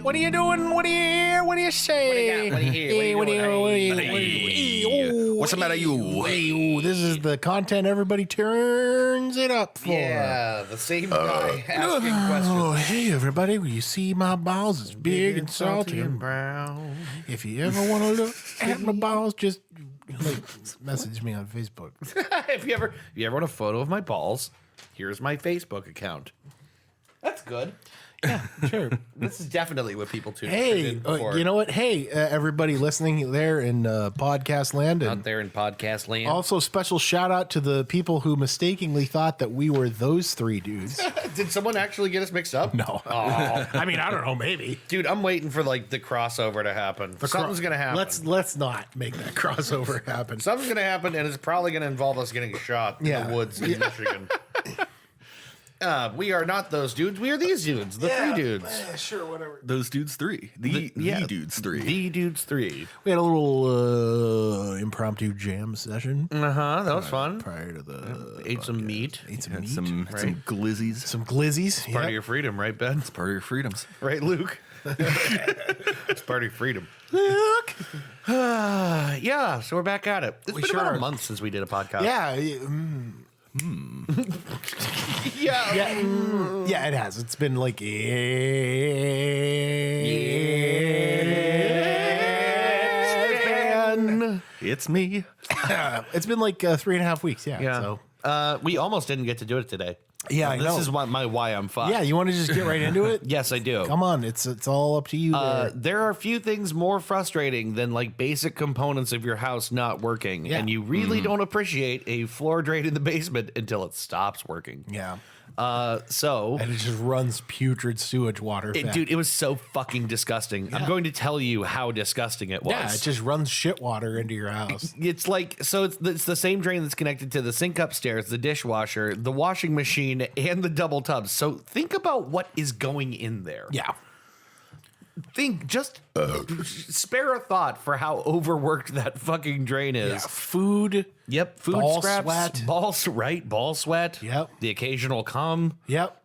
What are you doing? What do you hear? What do you say? What do you hear? What's the matter, you? Hey, this is the content everybody turns it up for. Yeah, the same guy asking Oh, questions. hey everybody, will you see my balls? It's big and salty and brown. if you ever want to look at my balls, just message me on Facebook. If you ever want a photo of my balls, here's my Facebook account. That's good. Yeah, sure. This is definitely what people tune Hey, in for. you know what? Hey, everybody listening there in podcast land. Out And there in podcast land. also special shout out to the people who mistakenly thought that we were those three dudes. Did someone actually get us mixed up? No. I mean, I don't know, maybe. Dude, I'm waiting for like the crossover to happen. Something's gonna happen. Let's not make that crossover happen. Something's gonna happen, and it's probably gonna involve us getting shot in the woods in Michigan. We are not those dudes. We are these dudes. The three dudes. Sure, whatever. Those dudes three. The dudes three. The dudes three. We had a little impromptu jam session That was fun. prior to the Ate some meat. ate some Had meat, some glizzies. some glizzies. Part of Yep. your freedom, right, Ben? It's part of your freedoms. Right, Luke? It's part of your freedom. Look. Yeah, so we're back at it. It's We been sure about are. a month since we did a podcast. Yeah, Yeah. yeah, it has. It's been like It's me. it's been like 3.5 weeks. Yeah. Yeah. So We almost didn't get to do it today. yeah, I This know. is why I'm fucked. Yeah, you want to just get right into it? Yes, I do. Come on, it's all up to you. There. There are a few things more frustrating than like basic components of your house not working, Yeah. and you really don't appreciate a floor drain in the basement until it stops working. Yeah, So, and it just runs putrid sewage water. back. dude, it was so fucking disgusting. I'm going to tell you how disgusting it was. Yeah, it just runs shit water into your house. It's like, so it's the same drain that's connected to the sink upstairs, the dishwasher, the washing machine, and the double tubs. So think about what is going in there. Yeah. Just spare a thought for how overworked that fucking drain is. Yeah, food. Yep, food Ball scraps, sweat. ball sweat. Yep. The occasional cum. Yep.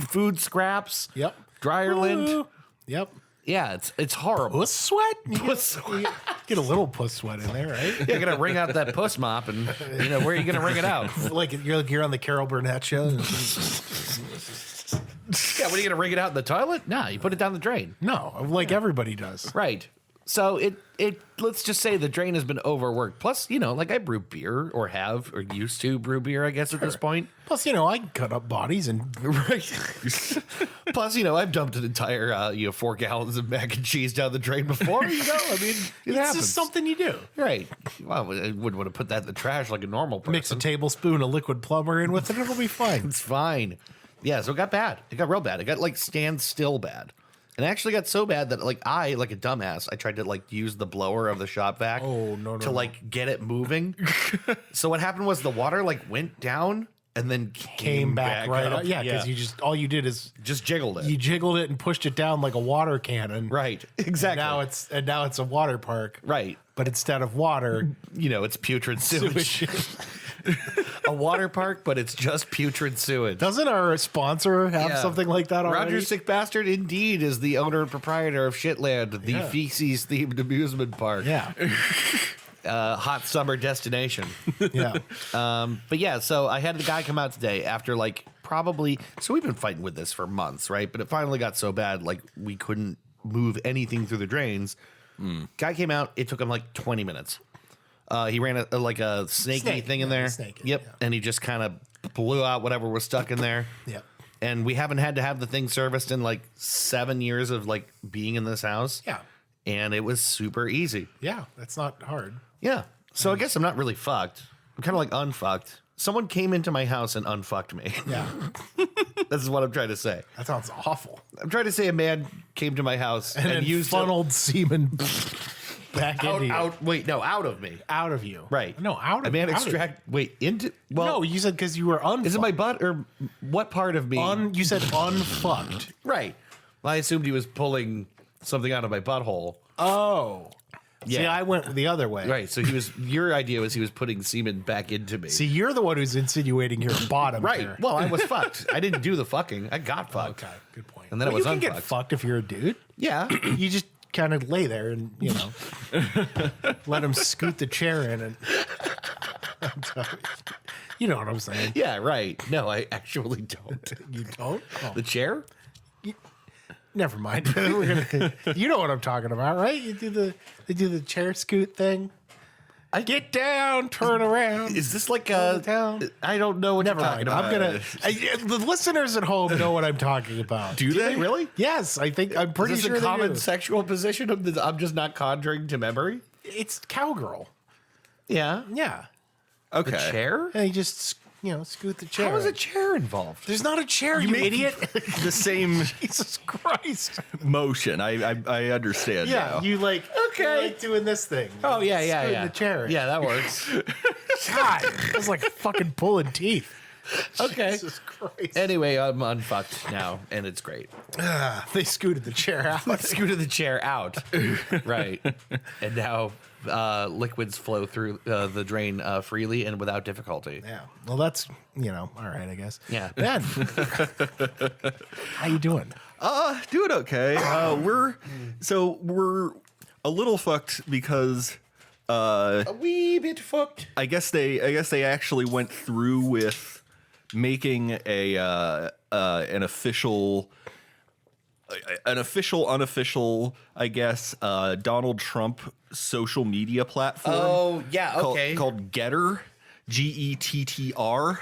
Food scraps. Yep. Dryer lint. Ooh. Yep. Yeah, it's horrible. Puss sweat. You Puss get a little puss sweat in there, right? You're gonna wring out that puss mop, and where are you gonna wring it out? like you're on the Carol Burnett show. Yeah, what are you gonna wring it out in the toilet? Nah, you put it down the drain. No, like everybody does. Right. So it let's just say the drain has been overworked. Plus, like I brew beer or used to brew beer, I guess at this point. Plus, I can cut up bodies and Right. Plus, I've dumped an entire 4 gallons of mac and cheese down the drain before. I mean, it it's happens. just something you do. Right. Well, I wouldn't want to put that in the trash like a normal person. Mix a tablespoon of liquid plumber in with it, it'll be fine. It's fine. Yeah, so it got bad. It got real bad. It got like standstill bad. And it actually got so bad that I, like a dumbass, I tried to use the blower of the shop vac to get it moving. So what happened was the water went down and then Came back right up. Yeah, because all you did is just jiggled it. you jiggled it and pushed it down like a water cannon. Right. Exactly. Now it's a water park. right. But instead of water, It's putrid sewage. A water park, but it's just putrid sewage. doesn't our sponsor have Yeah. something like that already? Roger Sick Bastard indeed is the owner and proprietor of Shitland, the Yeah. feces themed amusement park. Yeah. Hot summer destination. Yeah. But yeah, so I had the guy come out today after probably, so we've been fighting with this for months, right? But it finally got so bad, we couldn't move anything through the drains. Guy came out, it took him 20 minutes. He ran a snaky Snake, thing in yeah, there. snake, Yep. yeah. And he just kind of blew out whatever was stuck in there. Yeah. And we haven't had to have the thing serviced in 7 years of being in this house. Yeah. And it was super easy. Yeah. That's not hard. Yeah. So I guess I'm not really fucked. I'm kind of unfucked. Someone came into my house and unfucked me. Yeah. This is what I'm trying to say. That sounds awful. I'm trying to say a man came to my house and, And used funneled semen back into you. out of me. Out of you. Right. No, out of a man out of extract. Wait, into. you. Well, No, you said because you were unfucked. is it my butt or what part of me? You said unfucked. Right. Well, I assumed he was pulling something out of my butthole. Oh. Yeah. See, I went the other way. Right. So your idea was he was putting semen back into me. See, you're the one who's insinuating you're a bottom. Right. Here. Well, I was fucked. I didn't do the fucking. I got fucked. Okay, good point. And then I Well, was you can get unfucked. fucked if you're a dude. Yeah. You just kind of lay there and let him scoot the chair in, and you know what I'm saying. Yeah. Right. No, I actually don't. You don't. Oh, The chair? never mind. You know what I'm talking about, right? They do the chair scoot thing. I get down, turn around. Is this like Go a? down. I don't know what Never you're talking mind. about. The listeners at home know what I'm talking about. Do they really? Yes, I'm pretty Is this sure a they common do. sexual position? I'm just not conjuring to memory. It's cowgirl. Yeah. Yeah, Okay. The chair? and you just scoot the chair. How is in. a chair involved? There's not a chair, you idiot. The same Jesus Christ. motion. I understand. Yeah, now. you like doing this thing. Oh yeah, yeah, Scooting yeah. the chair. Yeah, that works. God, it was like fucking pulling teeth. Okay. Jesus Christ. Anyway, I'm unfucked now, and it's great. They scooted the chair out. Scooted the chair out. Right. And now liquids flow through the drain freely and without difficulty. Yeah. Well, that's all right, I guess. Yeah. Ben, how you doing? Doing okay. We're a little fucked because A wee bit fucked. I guess they actually went through with making an official, unofficial, I guess, Donald Trump social media platform. Oh, yeah, okay. Called Getter, GETTR.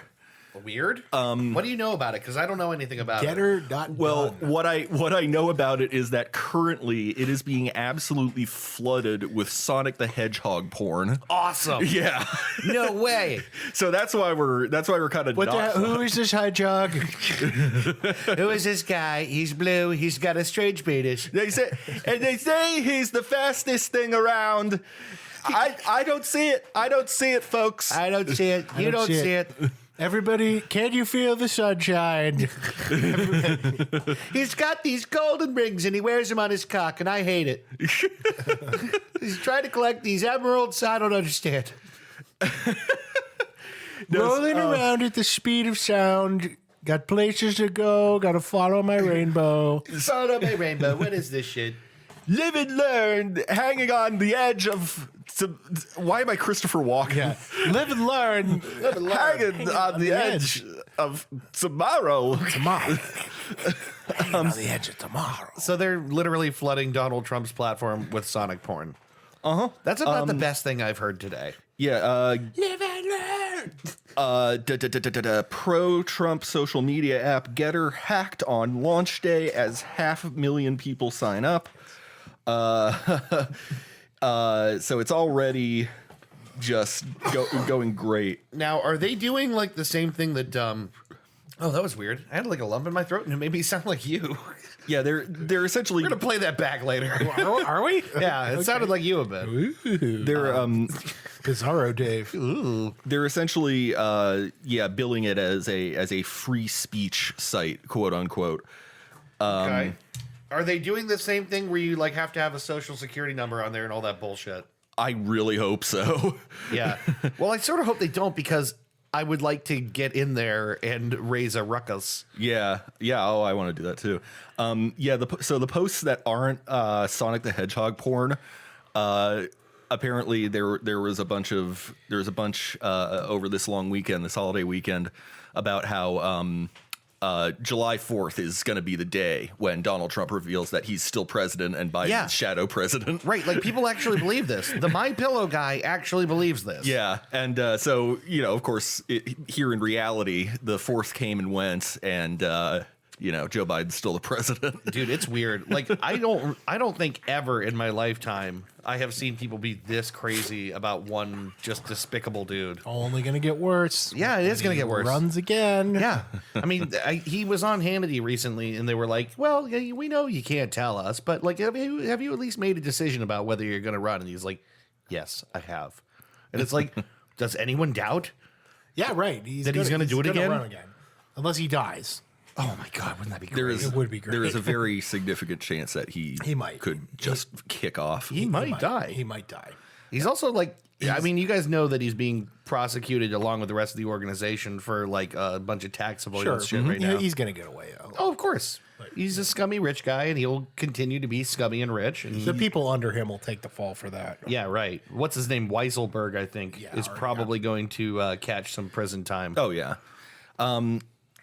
Weird. What do you know about it? Because I don't know anything about it. Getter.gun. Well, what I know about it is that currently it is being absolutely flooded with Sonic the Hedgehog porn. Awesome. Yeah. No way. So that's why we're kind of who is this hedgehog? Who is this guy? He's blue. He's got a strange penis. They say he's the fastest thing around. I don't see it. I don't see it, folks. I don't see it. You don't see it. Everybody, can you feel the sunshine? He's got these golden rings and he wears them on his cock, and I hate it. He's trying to collect these emeralds. I don't understand. Rolling around at the speed of sound. Got places to go. Got to follow my rainbow. Follow my rainbow. What is this shit? Live and learn, hanging on the edge of. Why am I Christopher Walken? Yeah. Live and learn. Hanging on the edge of tomorrow. Tomorrow. On the edge of tomorrow. So they're literally flooding Donald Trump's platform with Sonic porn. Uh-huh. That's about the best thing I've heard today. Yeah. Live and learn. Pro-Trump social media app Getter hacked on launch day as 500,000 people sign up. So it's already just going great. Now, are they doing like the same thing that oh, that was weird. I had like a lump in my throat and it made me sound like you. Yeah, they're essentially We're gonna play that back later. Are we? Yeah, it sounded like you a bit. they're Bizarro Dave. they're essentially billing it as a free speech site, quote unquote. Okay. Are they doing the same thing where you like have to have a social security number on there and all that bullshit? I really hope so. Yeah. Well, I sort of hope they don't, because I would like to get in there and raise a ruckus. Yeah. Oh, I want to do that too. So the posts that aren't Sonic the Hedgehog porn, apparently there was a bunch over this long weekend, this holiday weekend, about how July 4th is going to be the day when Donald Trump reveals that he's still president and Biden's shadow president. Right, like people actually believe this. The My Pillow guy actually believes this. Yeah, and so of course, here in reality, the 4th came and went, and Joe Biden's still the president. Dude, it's weird. Like I don't think ever in my lifetime I have seen people be this crazy about one just despicable dude. Only gonna get worse. Yeah, it is gonna get worse. Runs again. Yeah, I mean, he was on Hannity recently, and they were like, "Well, yeah, we know you can't tell us, but like, have you at least made a decision about whether you're going to run?" And he's like, "Yes, I have." And it's like, does anyone doubt? Yeah, right. He's gonna do it again? Run again, unless he dies. Oh my God, wouldn't that be great? It would be great. There is a very significant chance that he might. could just kick off. He might die. He might die. He's also like, I mean, you guys know that he's being prosecuted along with the rest of the organization for like a bunch of tax avoidance shit right now. He's gonna get away. Oh, of course. He's a scummy rich guy, and he'll continue to be scummy and rich. And The people under him will take the fall for that. yeah, right. What's his name? Weiselberg, I think, is probably going to catch some prison time. Oh yeah.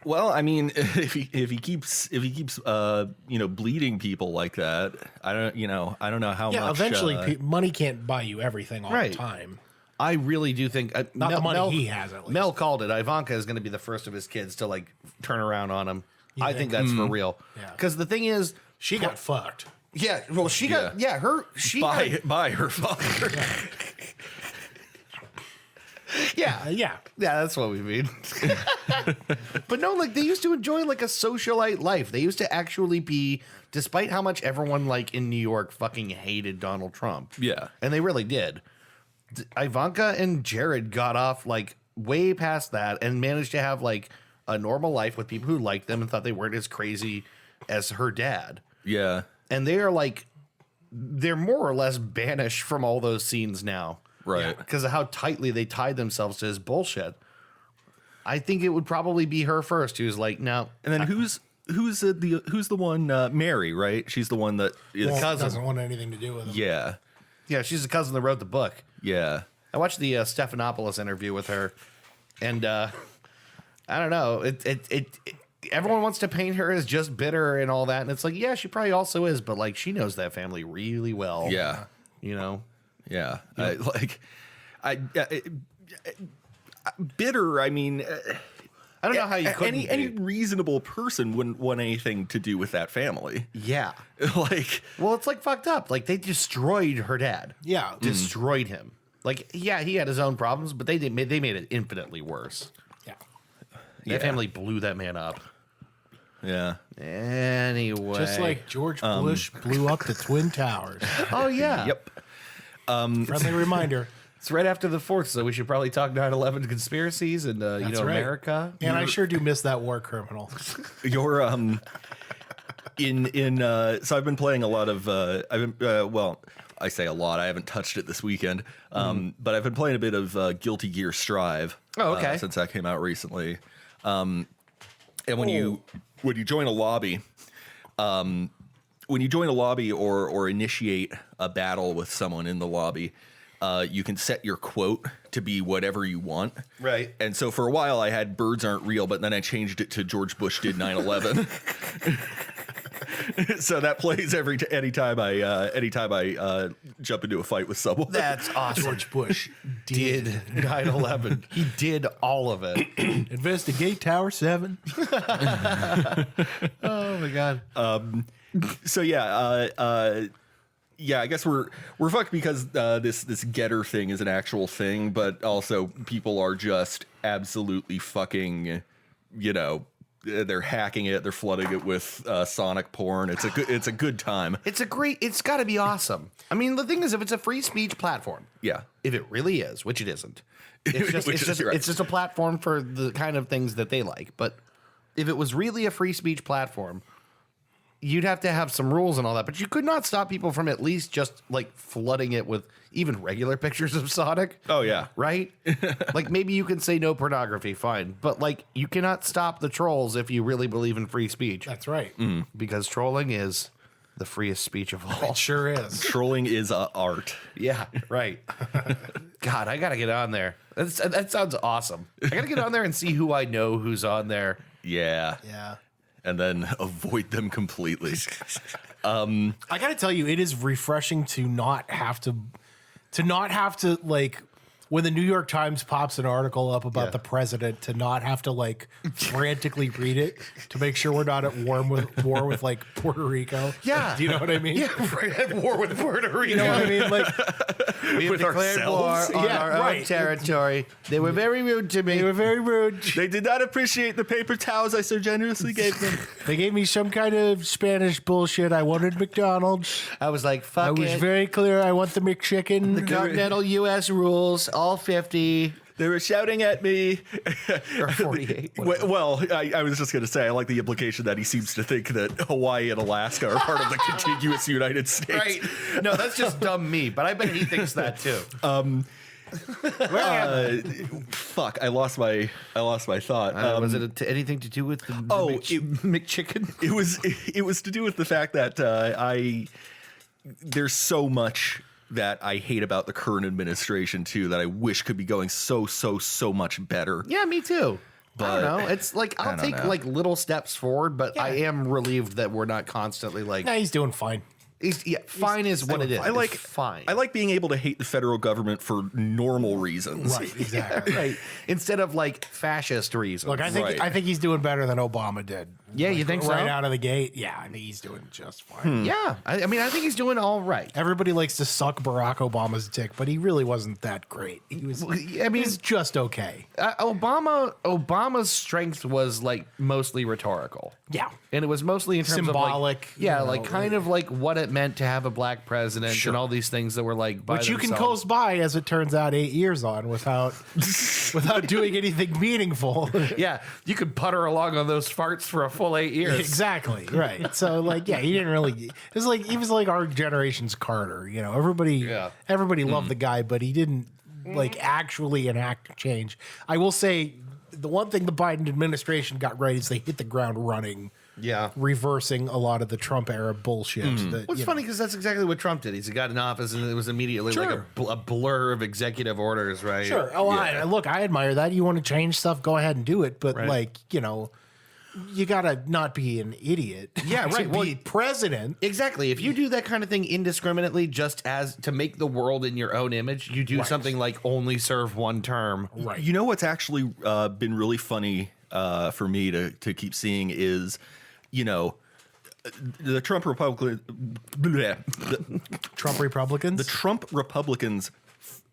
Well, I mean, if he keeps bleeding people like that, I don't know how Yeah, much. eventually, money can't buy you everything all Right. the time. I really do think Not the money he has, at least. Mel called it. Ivanka is going to be the first of his kids to like turn around on him. I think that's for real. Yeah. Because the thing is, She got fucked. yeah. Well, she got by her father. yeah, that's what we mean. But no, like they used to enjoy like a socialite life. They used to actually be, despite how much everyone like in New York fucking hated Donald Trump. Yeah. And they really did. Ivanka and Jared got off like way past that and managed to have like a normal life with people who liked them and thought they weren't as crazy as her dad. Yeah. And they are like, they're more or less banished from all those scenes now. Right. Because of how tightly they tied themselves to his bullshit. I think it would probably be her first who's like, no. And then who's the one? Mary, right? She's the one that is. Cousin doesn't want anything to do with him. Yeah. Yeah, she's the cousin that wrote the book. Yeah. I watched the Stephanopoulos interview with her, and I don't know. Everyone wants to paint her as just bitter and all that, and it's like, yeah, she probably also is, but like she knows that family really well. Yeah. You know. Yeah. Bitter. I mean, I don't know how you could any reasonable person wouldn't want anything to do with that family. Yeah. Like, Well, it's like fucked up. Like they destroyed her dad. Yeah. Destroyed him. Like, yeah, he had his own problems, but they made it infinitely worse. Yeah. That family blew that man up. yeah. Anyway. Just like George Bush blew up the Twin Towers. Oh, yeah. Yep. Friendly reminder. It's right after the 4th, so we should probably talk 9/11 conspiracies and, That's right. America. And I sure do miss that war criminal. You're so I've been playing a lot of I say a lot. I haven't touched it this weekend. But I've been playing a bit of Guilty Gear Strive. Oh, okay. Since that came out recently. And when you join a lobby, or initiate a battle with someone in the lobby, you can set your quote to be whatever you want. Right. And so for a while I had birds aren't real, but then I changed it to George Bush did 9/11. So that plays anytime I jump into a fight with someone. That's awesome. George Bush did 9/11. He did all of it. investigate Tower 7. Oh, my God. So I guess we're fucked because this getter thing is an actual thing, but also people are just absolutely fucking, they're hacking it, they're flooding it with Sonic porn. It's a good time. It's got to be awesome. I mean, the thing is, if it's a free speech platform, Yeah. if it really is, which it isn't, it's just a platform for the kind of things that they like. But if it was really a free speech platform, you'd have to have some rules and all that, but you could not stop people from at least just like flooding it with even regular pictures of Sonic. Oh yeah. Right? Like maybe you can say no pornography, fine. But like you cannot stop the trolls if you really believe in free speech. That's right. Because trolling is the freest speech of all. It sure is. Trolling is art. Yeah, right. God, I gotta get on there. That sounds awesome. I gotta get on there and see who I know who's on there. Yeah. Yeah. And then avoid them completely. I got to tell you, it is refreshing to not have to like when the New York Times pops an article up about the president, to not have to like frantically read it to make sure we're not at war with like Puerto Rico. Yeah. Do you know what I mean? Yeah, right. At war with Puerto Rico. You know what I mean? Like we have With declared war ourselves? on Yeah, our own right. territory. They were very rude to me. they were very rude. They did not appreciate the paper towels I so generously gave them. They gave me some kind of Spanish bullshit. I wanted McDonald's. I was like, fuck I was it. very clear. I want the McChicken. Continental U.S. rules, all 50. They were shouting at me. Or 48. Well, I was just going to say, I like the implication that he seems to think that Hawaii and Alaska are part of the contiguous United States. Right. No, that's just dumb me, but I bet he thinks that too. Fuck, I lost my thought. Was it anything to do with the McChicken? It was to do with the fact that there's so much that I hate about the current administration too that I wish could be going so much better. Yeah, me too. But I don't know. It's like I'll take know. like little steps forward, but I am relieved that we're not constantly like. Nah, he's doing fine. Fine is what it is. I like It's fine. I like being able to hate the federal government for normal reasons. Right, exactly. right. Instead of like fascist reasons. Look, I think he's doing better than Obama did. Yeah, you think so? Right out of the gate. Yeah, I think he's doing just fine. Yeah. I mean, I think he's doing all right. Everybody likes to suck Barack Obama's dick, but he really wasn't that great. He was. He's just okay. Obama's strength was like mostly rhetorical. Yeah. And it was mostly in terms Symbolic, of like, you know, like kind of like what it meant to have a black president and all these things that were like by Which you can themselves. coast by, as it turns out, 8 years on without doing anything meaningful. Yeah, you could putter along on those farts for a full 8 years. Exactly. Right. So like, yeah, he didn't really. It was like he was like our generation's Carter. You know, everybody loved the guy, but he didn't like actually enact change. I will say the one thing the Biden administration got right is they hit the ground running. Yeah. Reversing a lot of the Trump era bullshit. That, What's funny because that's exactly what Trump did. He got in office and it was immediately like a blur of executive orders, right? Sure. Oh, Yeah. look, I admire that. You want to change stuff, go ahead and do it. But like, you know, you gotta not be an idiot. Yeah, right. To be president. Exactly. If you do that kind of thing indiscriminately, just as to make the world in your own image, you do something like only serve one term. Right. You know what's actually been really funny for me to keep seeing is, you know, the Trump Republicans. The Trump Republicans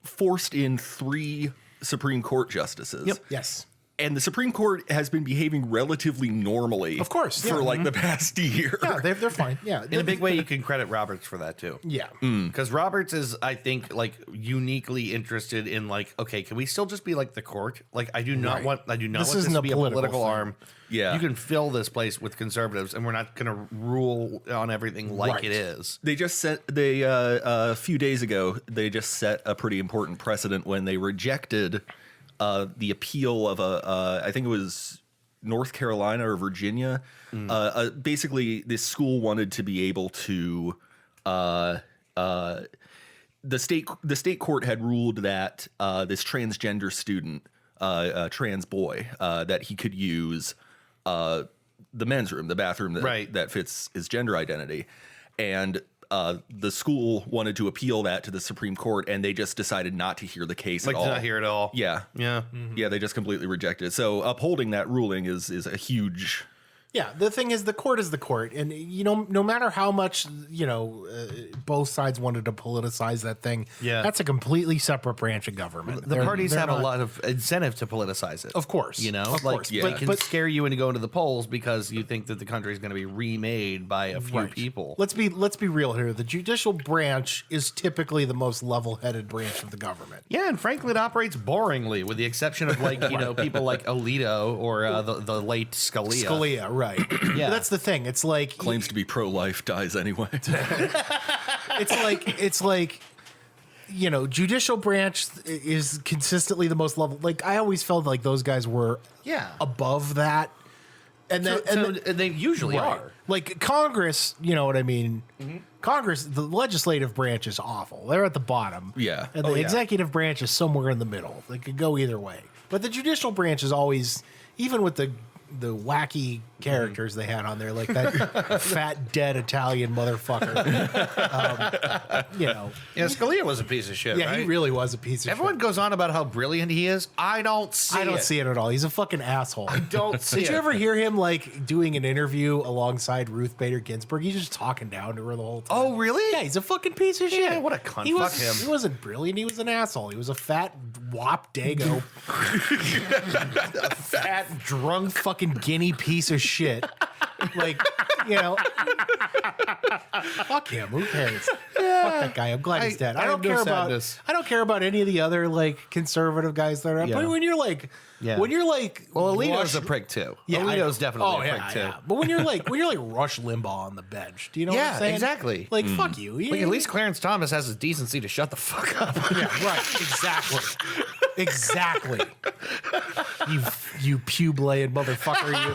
forced in 3 Supreme Court justices. Yep. Yes. And the Supreme Court has been behaving relatively normally, Of course, for like the past year. Yeah, they're fine. Yeah. In a big way, you can credit Roberts for that too. Yeah. Because Roberts is, I think, like uniquely interested in like, okay, can we still just be like the court? Like, I do not want this isn't to a be a political political thing. arm. Yeah. You can fill this place with conservatives, and we're not going to rule on everything like Right. it is. They just set a few days ago. They just set a pretty important precedent when they rejected the appeal of I think it was North Carolina or Virginia. Basically, this school wanted to be able to. The state court had ruled that this transgender student, trans boy, that he could use the men's room, the bathroom that fits his gender identity, and the school wanted to appeal that to the Supreme Court, and they just decided not to hear the case at all. Not hear it all. Yeah, Yeah. yeah. They just completely rejected it. So upholding that ruling is a huge. Yeah, the thing is, the court is the court, and you know, no matter how much both sides wanted to politicize that thing, that's a completely separate branch of government. The parties have a lot of incentive to politicize it. Of course. You know, Of like course. they But- can but- scare you into going to the polls because you think that the country is going to be remade by a few Right. people. Let's be real here. The judicial branch is typically the most level-headed branch of the government. Yeah, and frankly, it operates boringly, with the exception of like people like Alito or the late Scalia. Scalia, right? Yeah. But that's the thing. It's like Claims to be pro-life, dies anyway. it's like judicial branch is consistently the most level. Like I always felt like those guys were above that, and they usually right. are. Like Congress, you know what I mean? Congress, the legislative branch is awful. They're at the bottom. Yeah. And the executive branch is somewhere in the middle. They could go either way. But the judicial branch is always, even with the wacky characters they had on there, like that fat, dead Italian motherfucker. Yeah, Scalia was a piece of shit. Yeah, right? he really was a piece of Everyone shit. goes on about how brilliant he is. I don't see it. I don't see it at all. He's a fucking asshole. I don't see Did it. you ever hear him like doing an interview alongside Ruth Bader Ginsburg? He's just talking down to her the whole time. Oh, really? Yeah, he's a fucking piece of shit. Yeah, what a cunt. Fuck him. He wasn't brilliant. He was an asshole. He was a fat wop dago. Fat, drunk, fucking guinea piece of shit. Like, You know, fuck him. Who cares? Fuck that guy. I'm glad he's dead. I don't care about. I don't care about any of the other like conservative guys that are. Yeah. But when you're like, well, Alito's a prick too. Yeah, Alito's definitely a prick too. Yeah. But when you're like Rush Limbaugh on the bench, do you know what I'm saying? Exactly. Like fuck you. Like at least Clarence Thomas has the decency to shut the fuck up. Yeah, right. Exactly. Exactly. You pube-laying motherfucker. You.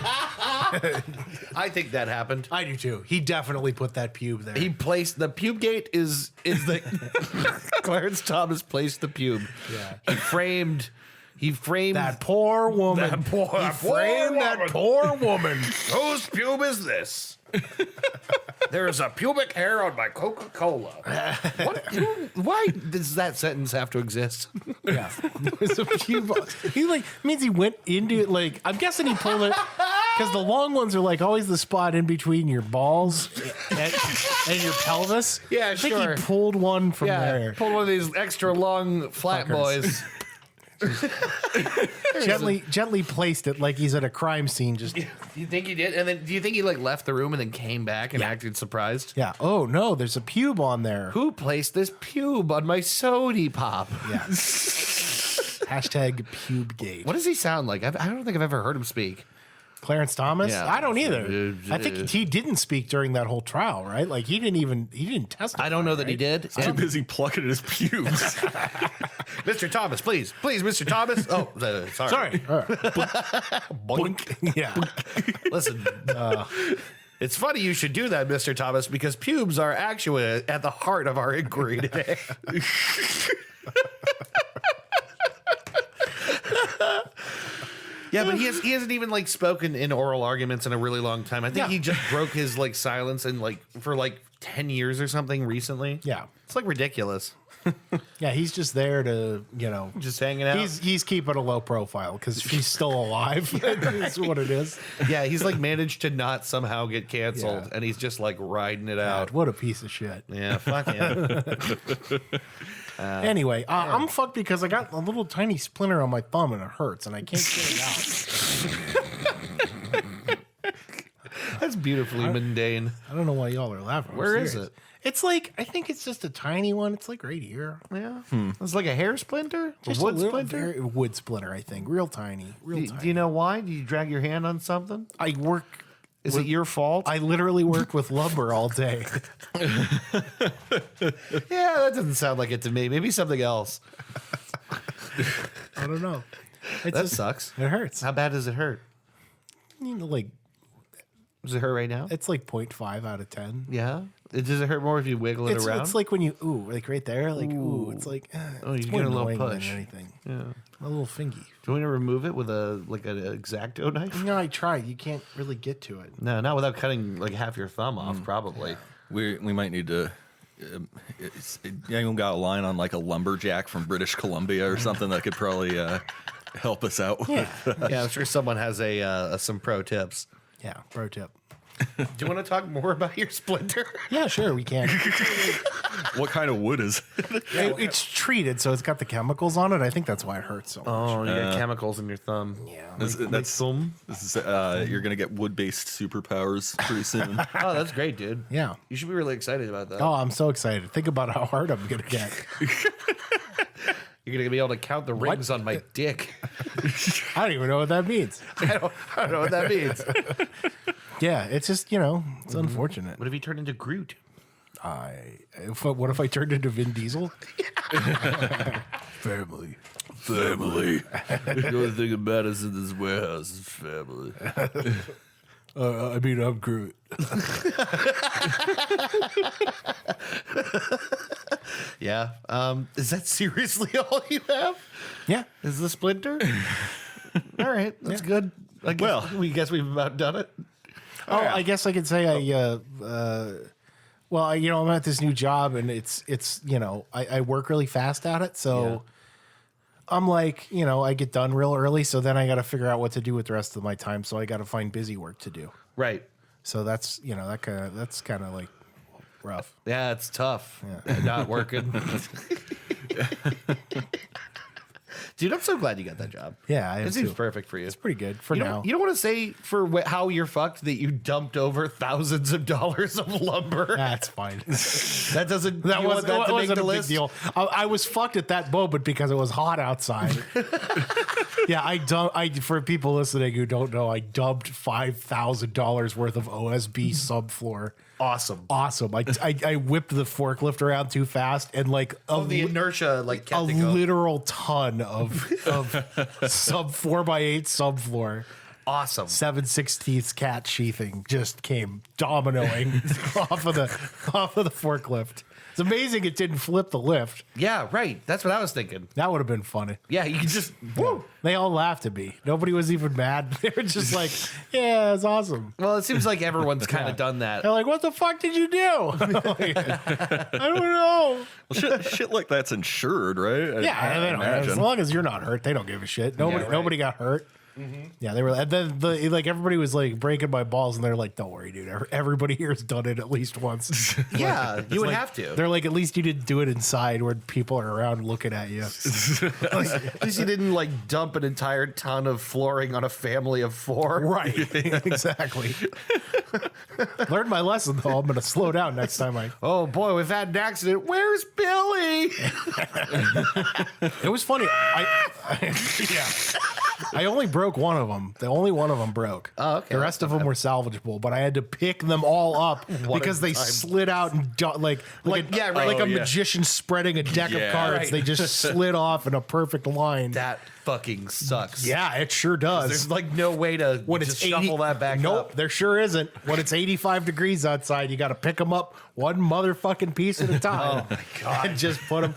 I think that happened. I do too. He definitely put that pube there. He placed the pube gate is the Clarence Thomas placed the pube. Yeah. He framed that poor woman. That poor woman. Whose pube is this? There is a pubic hair on my Coca-Cola. Why does that sentence have to exist? Yeah. There's a pube. He like means he went into it like I'm guessing he pulled it because the long ones are like always the spot in between your balls and your pelvis. Yeah, I think sure. he pulled one from there. Pulled one of these extra long flat boys. gently placed it like he's at a crime scene. Just Do you think he did? And then do you think he like left the room and then came back and acted surprised? yeah. Oh no, there's a pube on there. Who placed this pube on my sody pop? Yeah. Hashtag pubegate. What does he sound like? I don't think I've ever heard him speak. Clarence Thomas? Yeah. I don't either. I think he didn't speak during that whole trial, right? Like he didn't testify. I don't know that he did. He's too busy plucking at his pubes. Mr. Thomas, please, Mr. Thomas. Oh, sorry. Boink. Yeah. Listen, it's funny you should do that, Mr. Thomas, because pubes are actually at the heart of our inquiry today. Yeah, but he hasn't even like spoken in oral arguments in a really long time. I think he just broke his like silence and like for like 10 years or something recently. Yeah. It's like ridiculous. Yeah, he's just there to, Just hanging out. He's keeping a low profile because she's still alive. That's what it is. Yeah, he's like managed to not somehow get canceled, Yeah. and he's just like riding it out. God, what a piece of shit. Yeah, fuck him. Anyway, I'm fucked because I got a little tiny splinter on my thumb and it hurts and I can't get it out. That's beautifully mundane. I don't know why y'all are laughing. Where is it? It's like, I think it's just a tiny one. It's like right here. Yeah, it's like a hair splinter, Just a wood a little, splinter. wood splinter, I think. Real tiny. Real tiny. Do you know why? Do you drag your hand on something? I work. Is it your fault? I literally work with lumber all day. Yeah, that doesn't sound like it to me. Maybe something else. I don't know. That sucks. It hurts. How bad does it hurt? Like Does it hurt right now? it's like 0.5 out of 10. Yeah. Does it hurt more if you wiggle it around? It's like when you like right there, like it's like Oh, it's you more get a little annoying than push. anything. Yeah. A little fingy. Do you want to remove it with an X-Acto knife? No, I tried. You can't really get to it. No, not without cutting like half your thumb off, probably. we might need to. Anyone got a line on like a lumberjack from British Columbia or something that could probably help us out? Yeah. Yeah, I'm sure someone has some pro tips. Yeah. Pro tip. Do you want to talk more about your splinter? Yeah, sure, we can. What kind of wood is it? It's treated, so it's got the chemicals on it. I think that's why it hurts so much. Oh, you got chemicals in your thumb. Yeah. That's Thumb? This is you're gonna get wood-based superpowers pretty soon. Oh, that's great, dude. Yeah. You should be really excited about that. Oh, I'm so excited. Think about how hard I'm gonna get. You're going to be able to count the rings on my dick. I don't even know what that means. I don't know what that means. Yeah, it's just it's unfortunate. What if you turn into Groot? What if I turned into Vin Diesel? Family. Family. The only thing that matters in this warehouse is family. I mean, I'm Groot. Yeah. Is that seriously all you have? Yeah. Is the splinter? All right, that's good. I guess, we guess we've about done it. Oh, I guess I could say I'm at this new job and it's I work really fast at it. So I'm like, I get done real early. So then I got to figure out what to do with the rest of my time. So I got to find busy work to do. Right. So that's, that's kind of like rough. Yeah, it's tough. Not working. Dude, I'm so glad you got that job. Yeah, I am it seems too. perfect for you. It's pretty good for now. You don't want to say for how you're fucked that you dumped over thousands of dollars of lumber. That's fine. That doesn't. That you want wasn't to make the a big list? deal. I was fucked at that moment because it was hot outside. Yeah, for people listening who don't know, I dumped $5,000 worth of OSB subfloor. Awesome. I whipped the forklift around too fast and like The inertia kept a it going. literal ton of sub 4x8 subfloor. Awesome. 7/16 cat sheathing just came dominoing off of the forklift. It's amazing it didn't flip the lift. Yeah, right. That's what I was thinking. That would have been funny. Yeah, you can just. Woo. They all laughed at me. Nobody was even mad. They were just like, "Yeah, it's awesome." Well, it seems like everyone's kind of done that. They're like, "What the fuck did you do?" I don't know. Well, shit like that's insured, right? Yeah, they don't, as long as you're not hurt, they don't give a shit. Nobody got hurt. Mm-hmm. Yeah, they were, and then everybody was like breaking my balls, and they're like, "Don't worry, dude. Everybody here's done it at least once." Yeah, you would like, have to. They're like, at least you didn't do it inside where people are around looking at you. At least you didn't dump an entire ton of flooring on a family of 4. Right, exactly. Learned my lesson though. I'm gonna slow down next time. Oh boy, we've had an accident. Where's Billy? It was funny. I only broke one of them. The only one of them broke. Oh, okay. The rest of them were salvageable, but I had to pick them all up because they slid out and like a magician spreading a deck of cards. Right. They just slid off in a perfect line. That fucking sucks. Yeah, it sure does. There's no way to when just it's shuffle that back nope, up. there sure isn't. When it's 85 degrees outside, you got to pick them up one motherfucking piece at a time. Oh my God. And just put them.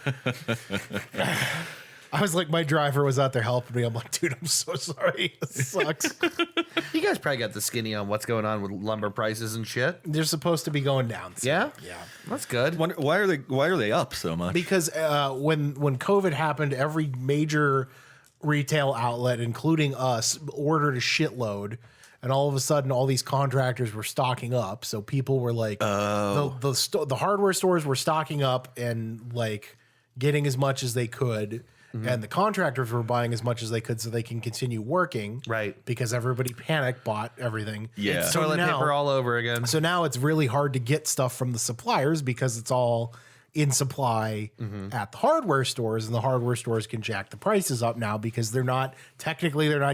I was like, my driver was out there helping me. I'm like, dude, I'm so sorry. This sucks. You guys probably got the skinny on what's going on with lumber prices and shit. They're supposed to be going down. So, Yeah? Yeah. That's good. Why are they up so much? Because when COVID happened, every major retail outlet, including us, ordered a shitload. And all of a sudden, all these contractors were stocking up. So people were like, the hardware stores were stocking up and like getting as much as they could. Mm-hmm. And the contractors were buying as much as they could so they can continue working. Right. Because everybody panic bought everything. Yeah. It's toilet paper all over again. So now it's really hard to get stuff from the suppliers because it's all in supply at the hardware stores, and the hardware stores can jack the prices up now because they're not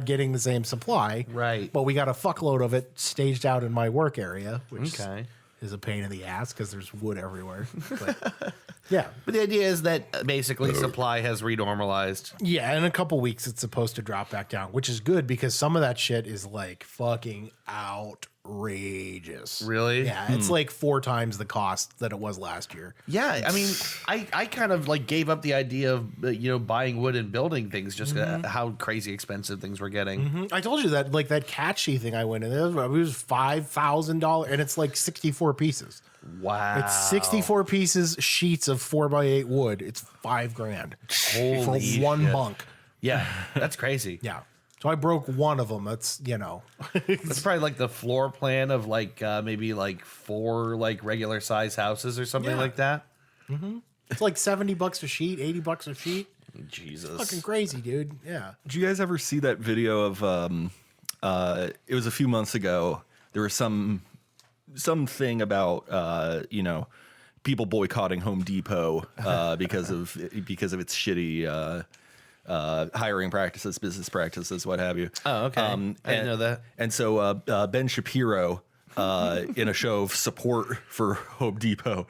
getting the same supply. Right. But we got a fuckload of it staged out in my work area, which Okay. is a pain in the ass because there's wood everywhere. But, yeah. But the idea is that basically supply has renormalized. Yeah, in a couple weeks it's supposed to drop back down, which is good because some of that shit is like fucking outrageous. Really? Yeah, it's like 4 times the cost that it was last year. Yeah, I mean, I kind of gave up the idea of buying wood and building things just how crazy expensive things were getting. I told you that that cat sheathing thing I went in, it was $5,000 and it's like 64 pieces. Wow, It's 64 pieces, sheets of 4x8 wood. It's $5,000 for Holy one shit. bunk. Yeah, that's crazy. Yeah. So I broke one of them. That's, That's probably the floor plan of maybe 4 regular size houses or something like that. it's like $70 a sheet, $80 a sheet. Jesus, Fucking crazy, dude. Yeah. Did you guys ever see that video of it was a few months ago. There was something about people boycotting Home Depot because of its shitty hiring practices, business practices, what have you. Oh, okay. I didn't know that. And so Ben Shapiro, in a show of support for Home Depot,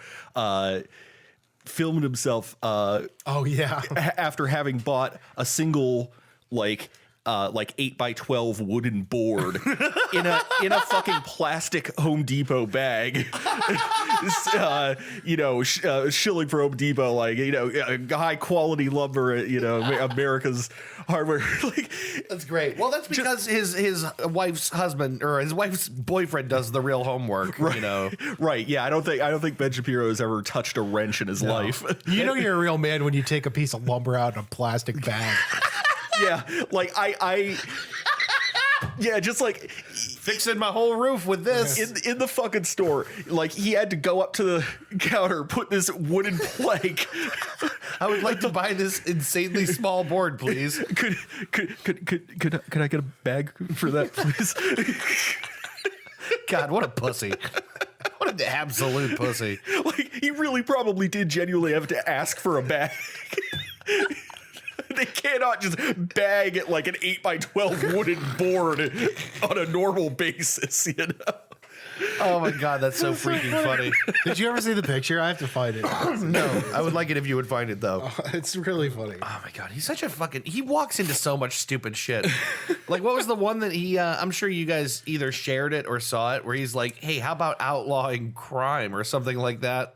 filmed himself Oh, yeah. after having bought a single 8x12 wooden board in a fucking plastic Home Depot bag. Shilling for Home Depot, high quality lumber, America's hardware. That's great. Well, that's because his wife's husband or his wife's boyfriend does the real homework. Right. Right. Yeah. I don't think Ben Shapiro has ever touched a wrench in his life. You know you're a real man when you take a piece of lumber out in a plastic bag. Yeah. Just Fixing my whole roof with this. in the fucking store, he had to go up to the counter, put this wooden plank I would like to buy this insanely small board, please. Could I get a bag for that, please? God, what a pussy. What an absolute pussy. Like, he really probably did genuinely have to ask for a bag. They cannot just bag it like an 8x12 wooden board on a normal basis, you know? Oh my God, that's so freaking funny. Did you ever see the picture? I have to find it. No, I would like it if you would find it, though. It's really funny. Oh my God, he's such a fucking... He walks into so much stupid shit. Like, what was the one that he... I'm sure you guys either shared it or saw it, where he's like, hey, how about outlawing crime or something like that?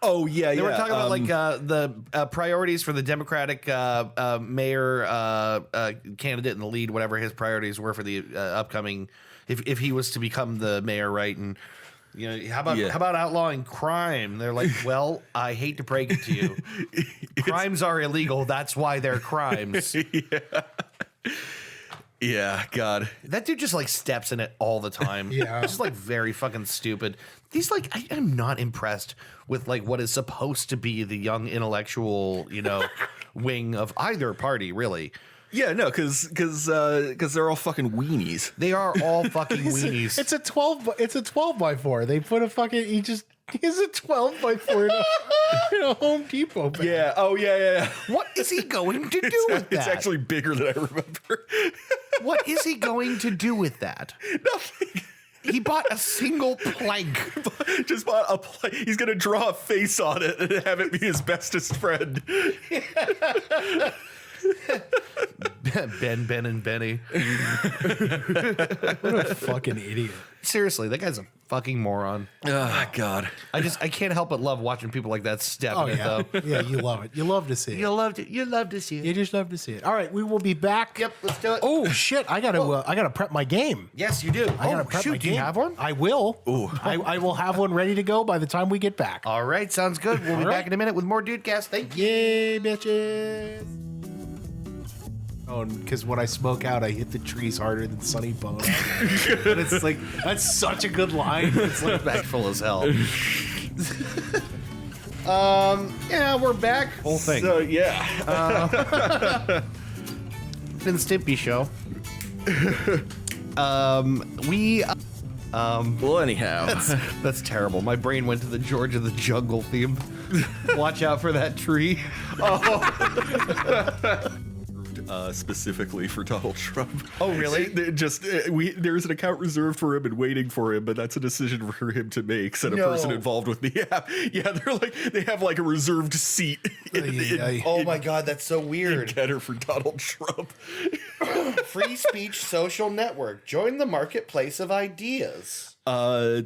Oh, yeah, They were talking about, like, the priorities for the Democratic mayor candidate in the lead, whatever his priorities were for the upcoming... If he was to become the mayor, right? And you know, how about outlawing crime? They're like, well, I hate to break it to you, crimes are illegal. That's why they're crimes. Yeah, God. That dude just like steps in it all the time. Yeah, it's just like very fucking stupid. He's like, I am not impressed with like what is supposed to be the young intellectual, you know, wing of either party, really. Yeah, no, because they're all fucking weenies. They are all fucking weenies. It's a 12x4. They put a fucking he's a 12x4 in a Home Depot bag. Yeah. Oh, yeah. What is he going to do with that? It's actually bigger than I remember. What is he going to do with that? Nothing. He bought a single plank. Just bought a plank. He's gonna draw a face on it and have it be his bestest friend. Ben, and Benny. What a fucking idiot. Seriously, that guy's a fucking moron. Oh, God. I can't help but love watching people like that step in it, though. Yeah, you love it. You love to see it. You love to see it. You just love to see it. All right, we will be back. Yep, let's do it. Oh shit! I gotta prep my game. Yes, you do. I gotta prep my shoot, do you game. have one? I will. Ooh. I will have one ready to go by the time we get back. All right, sounds good. We'll be All right. back in a minute with more Dudecast. Thank you. Yay, bitches! Oh, because when I smoke out, I hit the trees harder than Sonny Bono. And it's like, that's such a good line. It's like, Respectful as hell. Yeah, we're back. Whole thing. So, yeah. Been Stimpy show. Well, anyhow. That's terrible. My brain went to the George of the Jungle theme. Watch out for that tree. Specifically for Donald Trump. Oh, really? There's an account reserved for him and waiting for him, but that's a decision for him to make. Said a person involved with the app. Yeah, they have like a reserved seat. Oh my God, that's so weird. Getter for Donald Trump. Free speech social network. Join the marketplace of ideas. Oh,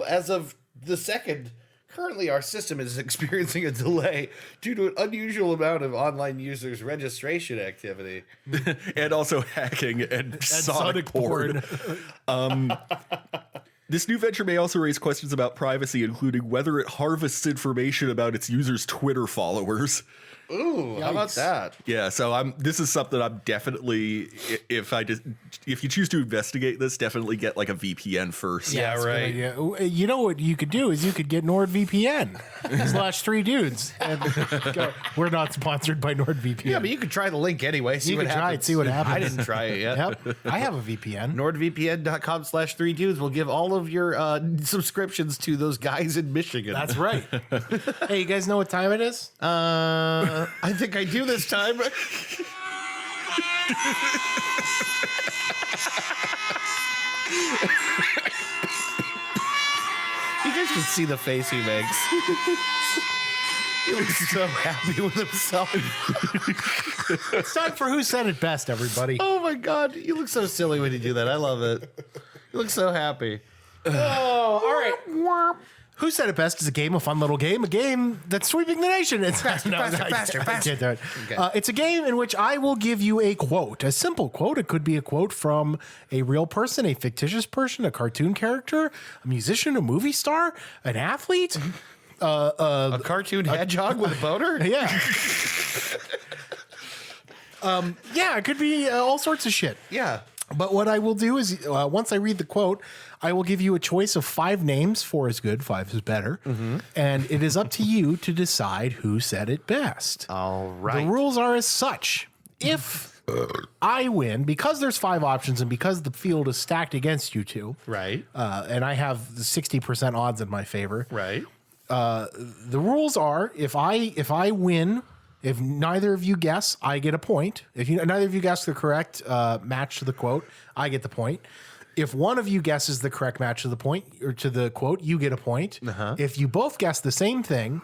as of the second. Currently, our system is experiencing a delay due to an unusual amount of online users' registration activity. And also hacking and sonic porn. This new venture may also raise questions about privacy, including whether it harvests information about its users' Twitter followers. Ooh, how about that? Yeah, so this is something I'm definitely, if you choose to investigate this, definitely get like a VPN first. Yeah, right. You know what you could do is you could get NordVPN /3 dudes. And go. We're not sponsored by NordVPN. Yeah, but you could try the link anyway. See you what can happens. try it, see what happens. I didn't try it yet. Yep, I have a VPN. NordVPN.com/3 dudes will give all of your subscriptions to those guys in Michigan. That's right. Hey, you guys know what time it is? I think I do this time. You guys should see the face he makes. He looks so happy with himself. It's time for Who Said It Best, everybody. Oh my God, you look so silly when you do that. I love it. You look so happy. Oh, all right. Who Said It Best is a fun little game, a game that's sweeping the nation. It's faster. Okay. It's a game in which I will give you a quote, a simple quote. It could be a quote from a real person, a fictitious person, a cartoon character, a musician, a movie star, an athlete, A cartoon hedgehog with a boner? Yeah. Yeah, it could be all sorts of shit. Yeah. But what I will do is, once I read the quote, I will give you a choice of 5 names. 4 is good, 5 is better. And it is up to you to decide who said it best. All right. The rules are as such. If I win, because there's 5 options and because the field is stacked against you two, Right. and I have the 60% odds in my favor, Right. the rules are if I win, if neither of you guess, I get a point. If neither of you guess the correct match to the quote, I get the point. If one of you guesses the correct match to the point or to the quote, you get a point. If you both guess the same thing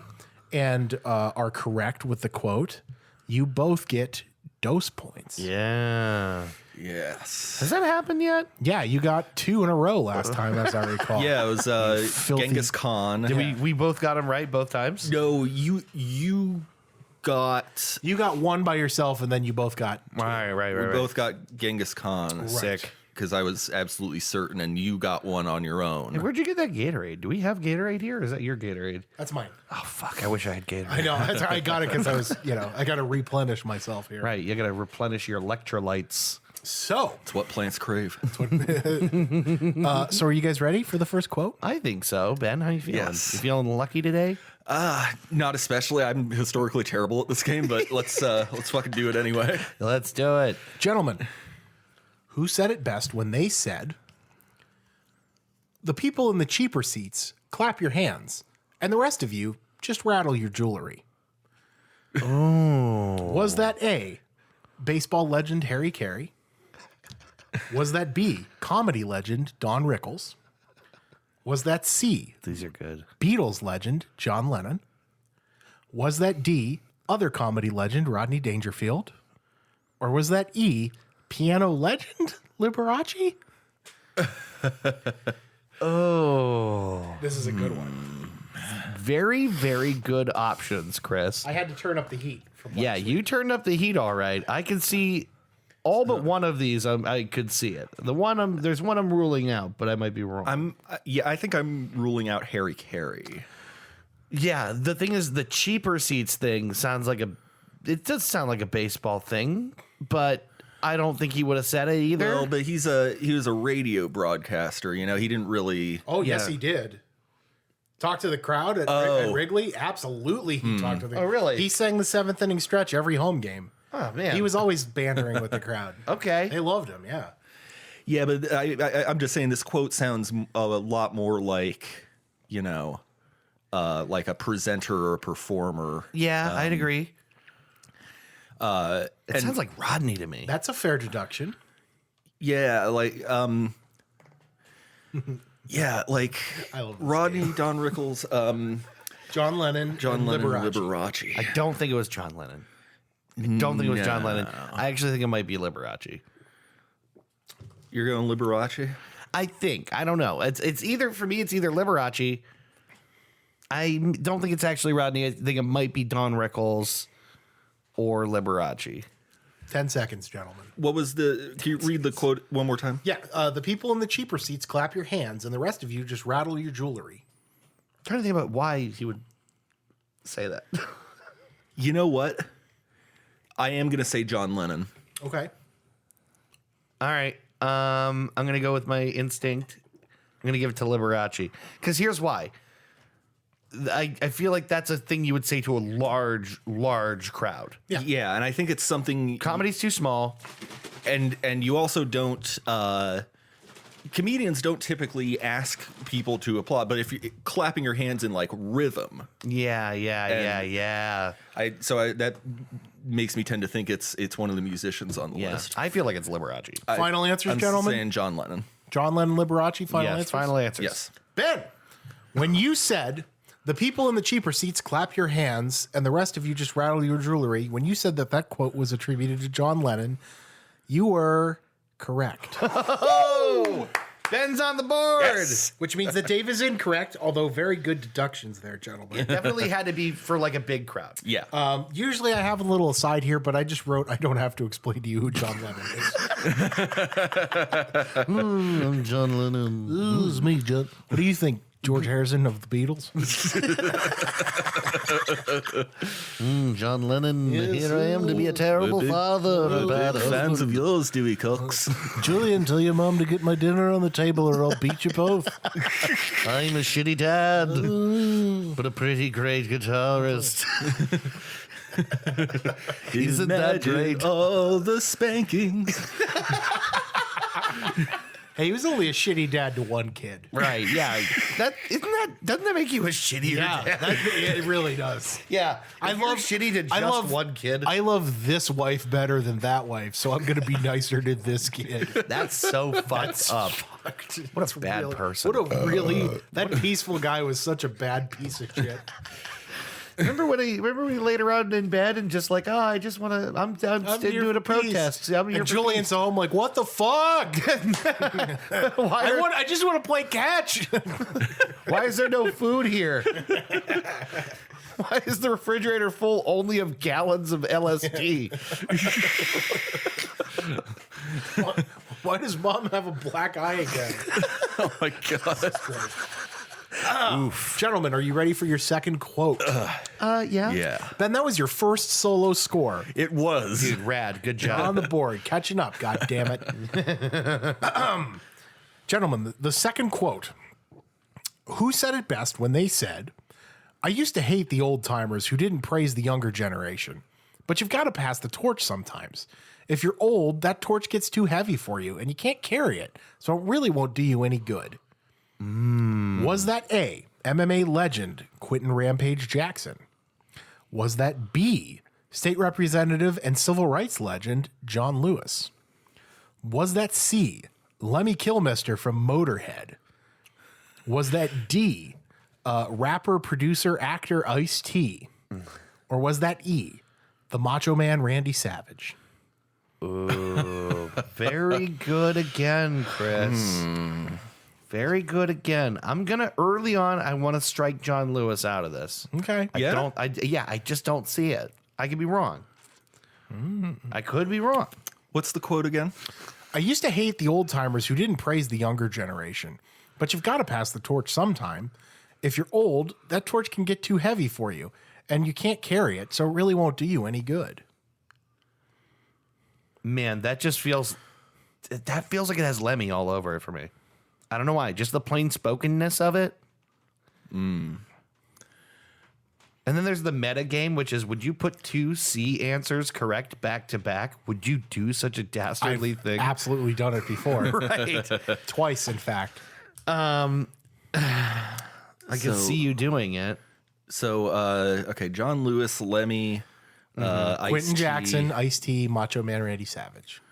and are correct with the quote, you both get dose points. Yeah. Yes. Has that happened yet? Yeah, you got 2 in a row last time, as I recall. Yeah, it was filthy- Genghis Khan. Did we both got them right both times? No, you got. You got 1 by yourself, and then you both got. Right. We both got Genghis Khan. Sick. Because I was absolutely certain, and you got one on your own. Hey, where'd you get that Gatorade? Do we have Gatorade here? Or is that your Gatorade? That's mine. Oh fuck! I wish I had Gatorade. I know. I got it because I was, I got to replenish myself here. Right, you got to replenish your electrolytes. So, It's what plants crave. so are you guys ready for the first quote? I think so. Ben, how you feeling? Yes. You feeling lucky today? Not especially. I'm historically terrible at this game, but let's fucking do it anyway. Let's do it. Gentlemen, who said it best when they said, "The people in the cheaper seats, clap your hands, and the rest of you, just rattle your jewelry"? Oh. Was that A, baseball legend Harry Carey? Was that B, comedy legend Don Rickles? Was that C, These are good. Beatles legend John Lennon? Was that D, other comedy legend Rodney Dangerfield? Or was that E, piano legend Liberace? Oh, This is a good one. very, very good options, Chris. I had to turn up the heat. Yeah, you turned up the heat all right. I can see all but one of these. I could see it. There's one I'm ruling out, but I might be wrong. I think I'm ruling out Harry Carey. Yeah, the thing is, the cheaper seats thing sounds like it does sound like a baseball thing, but I don't think he would have said it either. Well, but he was a radio broadcaster. He didn't really. Oh, yes, Yeah. he did. Talk to the crowd at Wrigley? Absolutely, he talked to the Oh, really? He sang the 7th inning stretch every home game. Oh, man. He was always bantering with the crowd. Okay. They loved him, yeah. Yeah, but I'm just saying this quote sounds a lot more like, like a presenter or a performer. Yeah, I'd agree. It sounds like Rodney to me. That's a fair deduction. Yeah, like yeah, like I love this Rodney, Don Rickles, John Lennon, John and Lennon, Liberace. Liberace. I don't think it was John Lennon. I don't think it was John Lennon. I actually think it might be Liberace. You're going Liberace? I think. I don't know. It's either, for me, it's either Liberace. I don't think it's actually Rodney. I think it might be Don Rickles or Liberace. 10 seconds, gentlemen. What was can you read the quote one more time? Yeah, the people in the cheaper seats clap your hands, and the rest of you just rattle your jewelry. I'm trying to think about why he would say that. You know what? I am going to say John Lennon. Okay. All right. I'm going to go with my instinct. I'm going to give it to Liberace. Because here's why. I feel like that's a thing you would say to a large crowd. Yeah, and I think it's something Comedy's too small. and you also don't comedians don't typically ask people to applaud, but if you're clapping your hands in like rhythm. Yeah. That makes me tend to think it's one of the musicians on the list. I feel like it's Liberace. Final answers, I'm gentlemen? saying John Lennon. John Lennon, Liberace, final Yes, answers? final answers. Yes. Ben, when you said the people in the cheaper seats clap your hands and the rest of you just rattle your jewelry, when you said that quote was attributed to John Lennon, you were correct. Oh! Ben's on the board. Which means that Dave is incorrect, although very good deductions there, gentlemen. Definitely had to be for like a big crowd. Yeah. Usually I have a little aside here, but I just wrote, I don't have to explain to you who John Lennon is. I'm John Lennon. It's me, John. What do you think, George Harrison of the Beatles. John Lennon, here I am to be a terrible father. Fans of yours, Dewey Cox. Julian, tell your mom to get my dinner on the table or I'll beat you both. I'm a shitty dad, but a pretty great guitarist. Isn't that great? All the spankings. Hey, he was only a shitty dad to one kid. Right, yeah. Doesn't that make you a shittier dad? It really does. Yeah. I love shitty to just one kid. I love this wife better than that wife, so I'm going to be nicer to this kid. That's so fucked up. What a bad person. What a really that peaceful guy was such a bad piece of shit. Remember when he laid around in bed and just like, I'm doing a protest. I'm here And for Julian's home like, what the fuck? Why, I just want to play catch. why is there no food here? Why is the refrigerator full only of gallons of LSD? Why does mom have a black eye again? Oh my god. Oof. Gentlemen, are you ready for your second quote? Yeah. Yeah. Ben, that was your first solo score. It was. Dude, rad. Good On job. the board, catching up, god damn it. Gentlemen, the second quote. Who said it best when they said, I used to hate the old timers who didn't praise the younger generation, but you've got to pass the torch sometimes. If you're old, that torch gets too heavy for you and you can't carry it, so it really won't do you any good. Was that A, MMA legend Quentin Rampage Jackson? Was that B, state representative and civil rights legend John Lewis? Was that C, Lemmy Kilmister from Motorhead? Was that D, rapper, producer, actor Ice-T? Or was that E, the Macho Man Randy Savage? Ooh, very good again, Chris. Very good again. I'm gonna early on. I want to strike John Lewis out of this. Okay. I just don't see it. I could be wrong. I could be wrong. What's the quote again? I used to hate the old timers who didn't praise the younger generation, but you've got to pass the torch sometime. If you're old, that torch can get too heavy for you, and you can't carry it, so it really won't do you any good. Man, that feels like it has Lemmy all over it for me. I don't know why. Just the plain spokenness of it. And then there's the meta game, which is, would you put two C answers correct back to back? Would you do such a dastardly thing? Absolutely done it before. Right. Twice, in fact. I can see you doing it. So, okay, John Lewis, Lemmy, Quentin Ice-T. Jackson, Ice-T, Macho Man Randy Savage.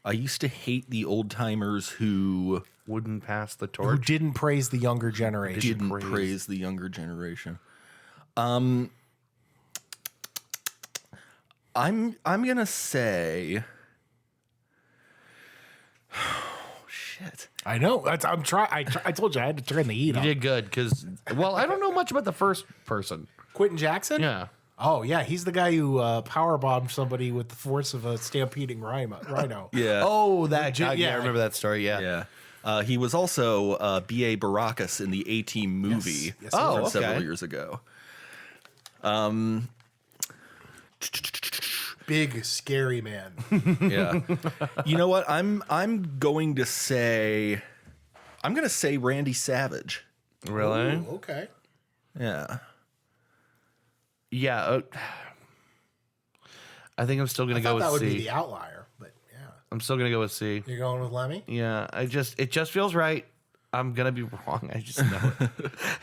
I used to hate the old timers who Wouldn't pass the Who torch. didn't praise the younger generation. didn't praise the younger generation. I'm gonna say, shit. I know. I'm trying. I told you I had to turn the heat You on. did good because, well, I don't know much about the first person. Quentin Jackson? Yeah. Oh, yeah. He's the guy who powerbombed somebody with the force of a stampeding rhino. Yeah. Oh, that guy. Yeah, yeah. I remember that story. Yeah. Yeah. He was also B.A. Baracus in the A-Team movie Yes, Oh, from okay. several years ago. Big, scary man. Yeah. You know what? I'm going to say Randy Savage. Really? Ooh, okay. Yeah. Yeah. I think I'm still gonna I go thought with that would C. be the outlier, but yeah. I'm still gonna go with C. You're going with Lemmy? Yeah. It just feels right. I'm gonna be wrong. I just know it.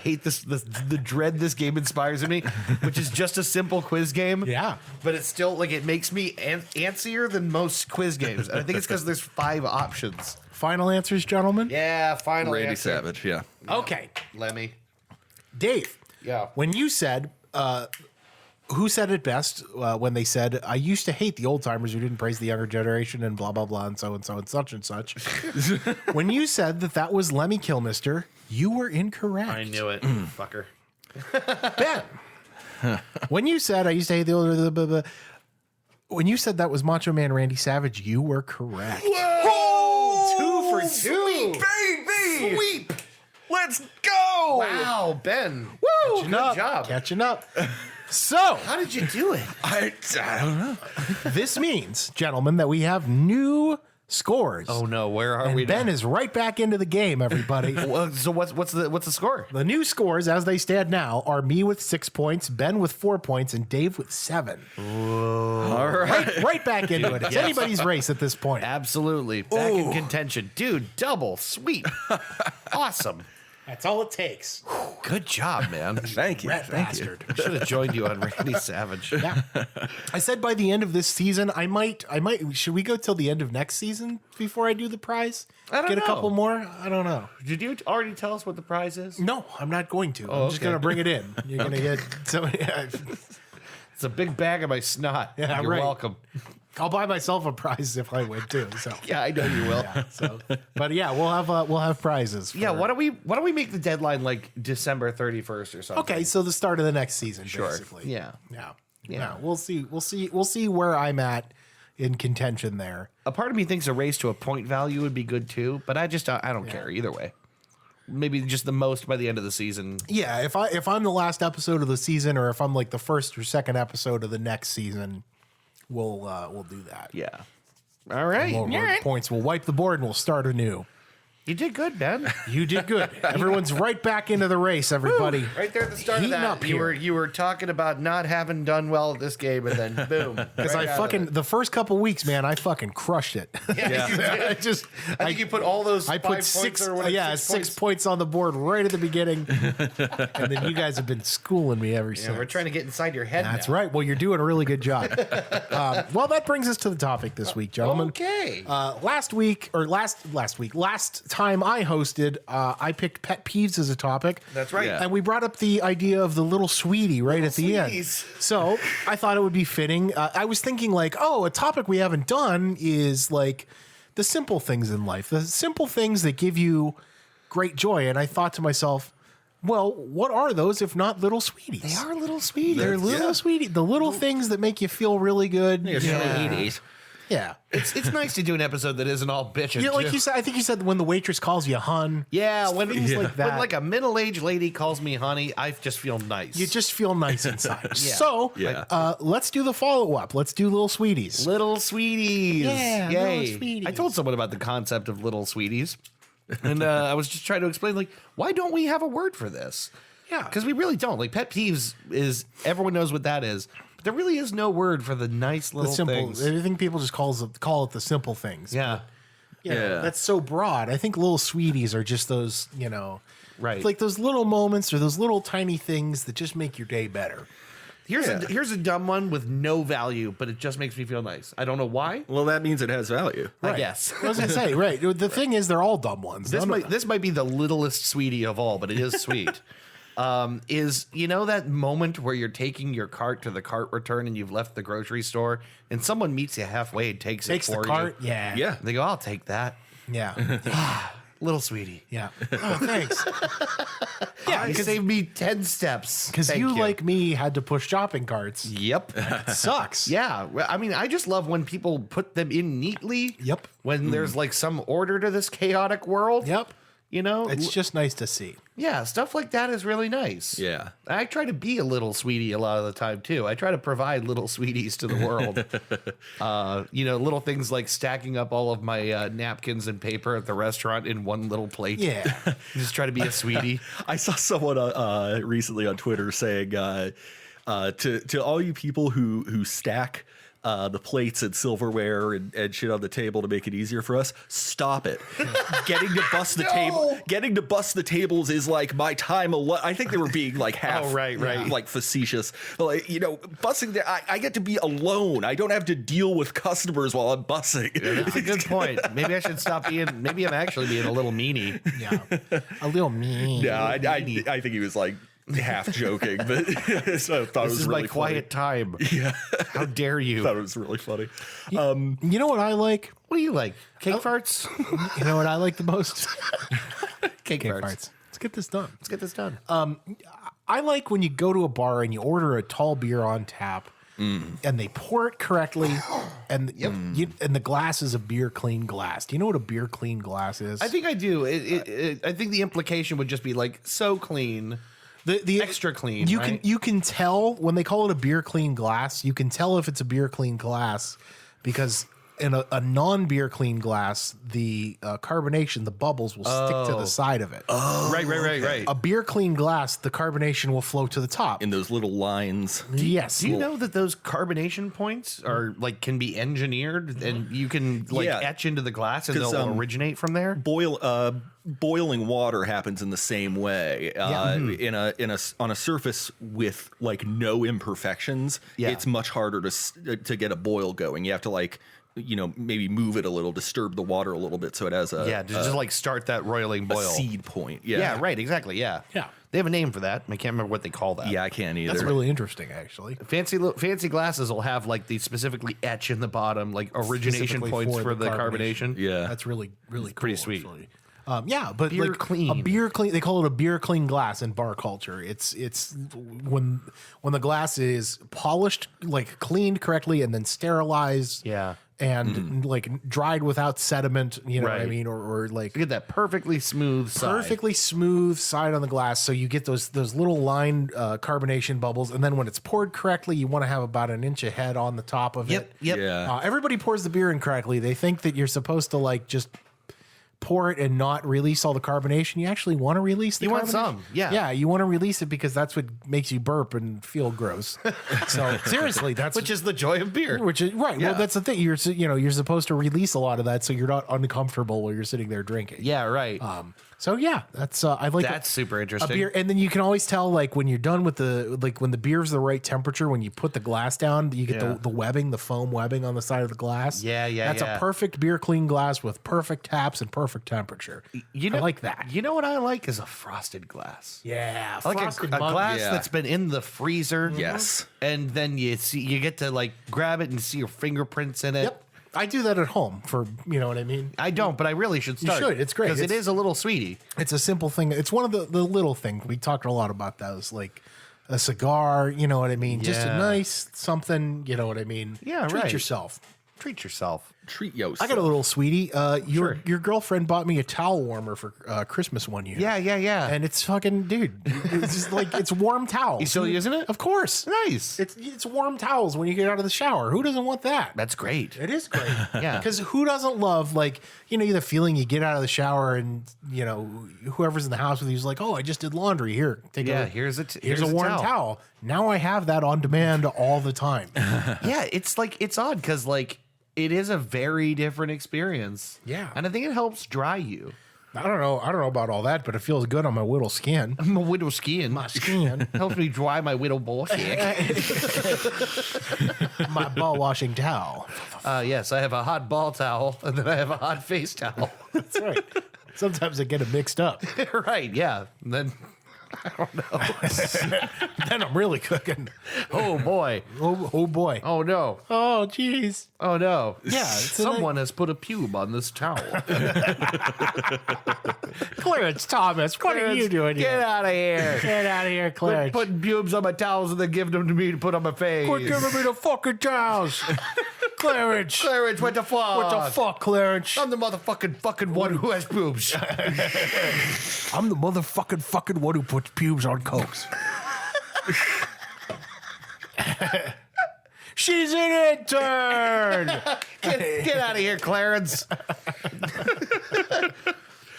Hate the dread this game inspires in me, which is just a simple quiz game. Yeah. But it's still like it makes me antsier than most quiz games. And I think it's because there's 5 options. Final answers, gentlemen? Yeah, final Randy answer. Savage, yeah. Okay. Lemmy. Dave. Yeah. When you said, who said it best when they said, I used to hate the old timers who didn't praise the younger generation and blah, blah, blah, and so and so and such and such. When you said that was Lemmy Kilmister, you were incorrect. I knew it. Fucker. Ben. When you said, I used to hate the older, when you said that was Macho Man Randy Savage, you were correct. Whoa! 2 for 2. Baby! Sweep! Let's go! Wow, Ben. Woo! Good job. Catching up. So, How did you do it? I don't know. this means, gentlemen, that we have new scores. Oh no, where are and we Ben now? is right back into the game, everybody. Well, so what's the score? The new scores, as they stand now, are me with 6 points, Ben with 4 points, and Dave with 7. All right. Right back into it. It's anybody's race at this point. Absolutely. Back in contention. Dude, double. Sweet. Awesome. That's all it takes. Good job, man. Thank you. Rat Thank you. bastard. I should have joined you on Randy Savage. Yeah. I said by the end of this season, I might, should we go till the end of next season before I do the prize? I don't Get a know. couple more? I don't know. Did you already tell us what the prize is? No, I'm not going to. I'm just okay. going to bring it in. You're going to get, so It's a big bag of my snot. Yeah, You're right. welcome. I'll buy myself a prize if I win too. So Yeah, I know you will. yeah, so, but yeah, we'll have prizes. Yeah, for- why don't we make the deadline like December 31st or something? Okay, so the start of the next season, basically. Yeah. Yeah. We'll see where I'm at in contention there. A part of me thinks a race to a point value would be good too, but I don't care either way. Maybe just the most by the end of the season. Yeah, if I'm the last episode of the season, or if I'm like the first or second episode of the next season, we'll do that. Yeah. All right. Points. We'll wipe the board and we'll start anew. You did good, Ben. You did good. Everyone's right back into the race, everybody. Right there at the start Heating of that, up you here. were talking about not having done well at this game, and then boom. Because the first couple weeks, man, I fucking crushed it. I think you put all those. I put 6 points on the board right at the beginning, and then you guys have been schooling me ever since. We're trying to get inside your head. That's now. right. Well, you're doing a really good job. Well, that brings us to the topic this week, gentlemen. Okay. Last time I hosted, I picked pet peeves as a topic. That's right. Yeah. And we brought up the idea of the little sweetie right at the sweeties. end. So I thought it would be fitting. I was thinking like, a topic we haven't done is like the simple things in life, the simple things that give you great joy. And I thought to myself, well, what are those if not little sweeties? They are little sweeties. They're little sweeties. The little things that make you feel really good. Yeah. It's nice to do an episode that isn't all bitching. Yeah, like too. you said, I think you said when the waitress calls you hun. Yeah, when things like that. When like a middle-aged lady calls me honey, I just feel nice. You just feel nice inside. Yeah. So, Yeah. let's do the follow-up. Let's do little sweeties. Little sweeties. Yeah, Yay. little sweeties. I told someone about the concept of little sweeties. And I was just trying to explain, like, why don't we have a word for this? Yeah. Because we really don't. Like, pet peeves is, everyone knows what that is. But there really is no word for the nice The little simple. things. I think people just call it the simple things. Yeah. You know, Yeah. that's so broad. I think little sweeties are just those, Right. like those little moments or those little tiny things that just make your day better. Here's a dumb one with no value, but it just makes me feel nice. I don't know why. Well, that means it has value. I guess. I was gonna say, right. The thing is, they're all dumb ones. This might be the littlest sweetie of all, but it is sweet. Is that moment where you're taking your cart to the cart return and you've left the grocery store and someone meets you halfway and takes Takes it for the cart. you? Yeah. Yeah. They go, I'll take that. Yeah. Little sweetie. Yeah. Oh, thanks. Yeah, you saved me 10 steps. Because Thank you, like me, had to push shopping carts. Yep. It sucks. Yeah. Well, I mean, I just love when people put them in neatly. Yep. When there's like some order to this chaotic world. Yep. It's just nice to see. Yeah, stuff like that is really nice. Yeah. I try to be a little sweetie a lot of the time too. I try to provide little sweeties to the world. Little things like stacking up all of my napkins and paper at the restaurant in one little plate. Yeah. Just try to be a sweetie. I saw someone recently on Twitter saying to all you people who stack the plates and silverware and shit on the table to make it easier for us, stop it. Getting to bust the tables is like my time alone. I think they were being like half right. like facetious. Like, busting I get to be alone. I don't have to deal with customers while I'm bussing. That's a good point. Maybe I should stop being. Maybe I'm actually being a little meanie. Yeah. A little mean. Yeah, I think he was like half joking, but so I thought it was This is really my quiet time. Yeah. How dare you? I thought it was really funny. You know what I like? What do you like? Cake farts? You know what I like the most? Cake farts. Let's get this done. Let's get this done. I like when you go to a bar and you order a tall beer on tap and they pour it correctly And and the glass is a beer clean glass. Do you know what a beer clean glass is? I think I do. I think the implication would just be like so clean. The extra clean. You can tell when they call it a beer clean glass. You can tell if it's a beer clean glass because in a non-beer clean glass, the carbonation, the bubbles will stick to the side of it. Oh, right. A beer clean glass, the carbonation will flow to the top. In those little lines. Yes. Do you know that those carbonation points are like can be engineered and you can etch into the glass and they'll originate from there? Boiling water happens in the same way. On a surface with like no imperfections, it's much harder to get a boil going. You have to maybe move it a little, disturb the water a little bit so it has just like start that roiling boil. A seed point. Yeah, right, exactly. Yeah. They have a name for that. I can't remember what they call that. Yeah, I can't either. That's really interesting, actually. Fancy glasses will have like these specifically etch in the bottom, like origination points for the carbonation. Yeah, that's really cool, pretty sweet. Actually. But beer like clean. A beer clean, they call it a beer clean glass in bar culture. It's when the glass is polished, like cleaned correctly, and then sterilized. Yeah. And like dried without sediment, you know what I Right. mean, or like You get that perfectly smooth side on the glass, so you get those little line carbonation bubbles, and then when it's poured correctly, you want to have about an inch of head on the top of it. Yep. Yeah. Everybody pours the beer in correctly. They think that you're supposed to like just pour it and not release all the carbonation. You actually want to release the You want carbonation. some, yeah. Yeah, you want to release it because that's what makes you burp and feel gross. So seriously, that's which is the joy of beer. which is right. Yeah. Well, that's the thing. You're supposed to release a lot of that so you're not uncomfortable while you're sitting there drinking. Yeah, right. So yeah, that's I like That's super a interesting. beer, and then you can always tell like when you're done with when the beer's the right temperature. When you put the glass down, you get Yeah. the webbing, the foam webbing on the side of the glass. Yeah, That's yeah. a perfect beer clean glass with perfect taps and perfect temperature. You know, I like that. You know what I like is a frosted glass. Yeah, I like frosted a mug. glass Yeah. that's been in the freezer. Yes. And then you get to like grab it and see your fingerprints in it. Yep, I do that at home for you know what I mean. I don't, but I really should start. should. It's great. because it It's- is a little sweetie. It's a simple thing. It's one of the little things we talked a lot about. Those like a cigar. You know what I mean? Just a Yeah. nice something. You know what I mean? Yeah, Treat right. yourself. Treat yourself. Treat yourself. I got a little sweetie. Sure. Your girlfriend bought me a towel warmer for Christmas one year. Yeah. And it's fucking dude. It's just like it's warm towels. You still using it? Of course. Nice. It's warm towels when you get out of the shower. Who doesn't want that? That's great. It is great. Yeah. Because who doesn't love like the feeling you get out of the shower and whoever's in the house with you is like, oh, I just did laundry. Here, take Yeah, a here's a warm towel. Now I have that on demand all the time. Yeah, it's odd because like it is a very different experience. Yeah. And I think it helps dry you. I don't know about all that, but it feels good on my whittle skin. I'm a widow skiing. My skin. Helps me dry my widow bullshit. My ball washing towel. Yes, I have a hot ball towel and then I have a hot face towel. That's right. Sometimes I get it mixed up. Right, yeah. And then Then I'm really cooking. oh boy. Oh boy. Oh no. Oh jeez. Oh no. Yeah, it's a Someone has put a pube on this towel. Clarence Thomas, what are you doing Get here? out of here. Get out of here, Clarence. Putting pubes on my towels and then giving them to me to put on my face. Quit giving me the fucking towels. Clarence. Clarence, what the fuck? What the fuck, Clarence? I'm the fucking one who has boobs. I'm the motherfucking one who puts pubes on cokes. She's an intern. Get out of here, Clarence.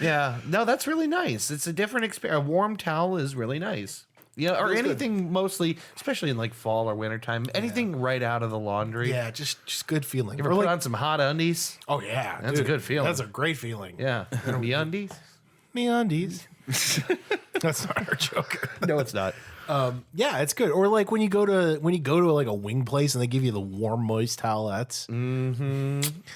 Yeah, no, that's really nice. It's a different experience. A warm towel is really nice. Yeah, or anything mostly, especially in like fall or wintertime, anything right out of the laundry. Yeah, just good feeling. You ever put on some hot undies? Oh yeah, That's a good feeling. That's a great feeling. Yeah. Me undies? Me undies. That's not our joke. No, it's not. Yeah, it's good. Or like when you go to like a wing place and they give you the warm moist towelettes.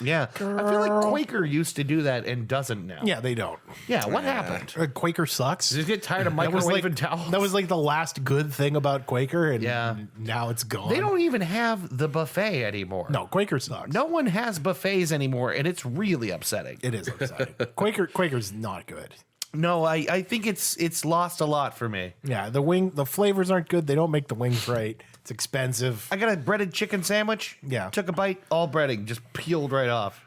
Yeah. I feel like Quaker used to do that and doesn't now. Yeah, they don't. Yeah, what happened? Quaker sucks. Did you get tired of That was microwaving towels? That was like the last good thing about Quaker, and Yeah. now it's gone. They don't even have the buffet anymore. No, Quaker sucks. No one has buffets anymore, and it's really upsetting. It is upsetting. Quaker's not good. No, I think it's lost a lot for me. Yeah, the flavors aren't good. They don't make the wings right. It's expensive. I got a breaded chicken sandwich. Yeah. Took a bite, all breading, just peeled right off.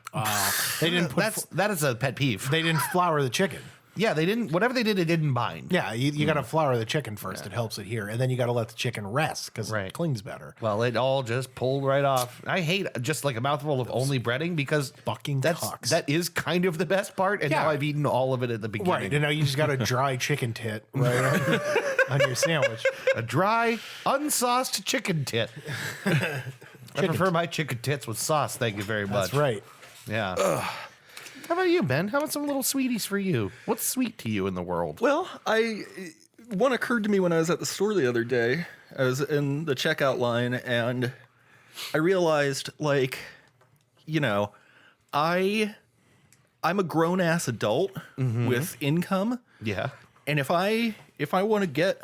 They didn't put that is a pet peeve. they didn't flour the chicken. Yeah, they didn't. Whatever they did, it didn't bind. Yeah, you got to flour the chicken first. It helps it here, and then you got to let the chicken rest because Right. it clings better. Well, it all just pulled right off. I hate just like a mouthful of only breading because fucking cocks. that is kind of the best part, and Yeah. now I've eaten all of it at the beginning. Right, and now you just got a dry chicken tit right on your sandwich. A dry, unsauced chicken tit. I prefer my chicken tits with sauce. Thank you very much. That's right. Yeah. How about you, Ben? How about some little sweeties for you? What's sweet to you in the world? Well, one occurred to me when I was at the store the other day. I was in the checkout line and I realized, like, you know, I'm a grown ass adult with income, Yeah. and if I want to get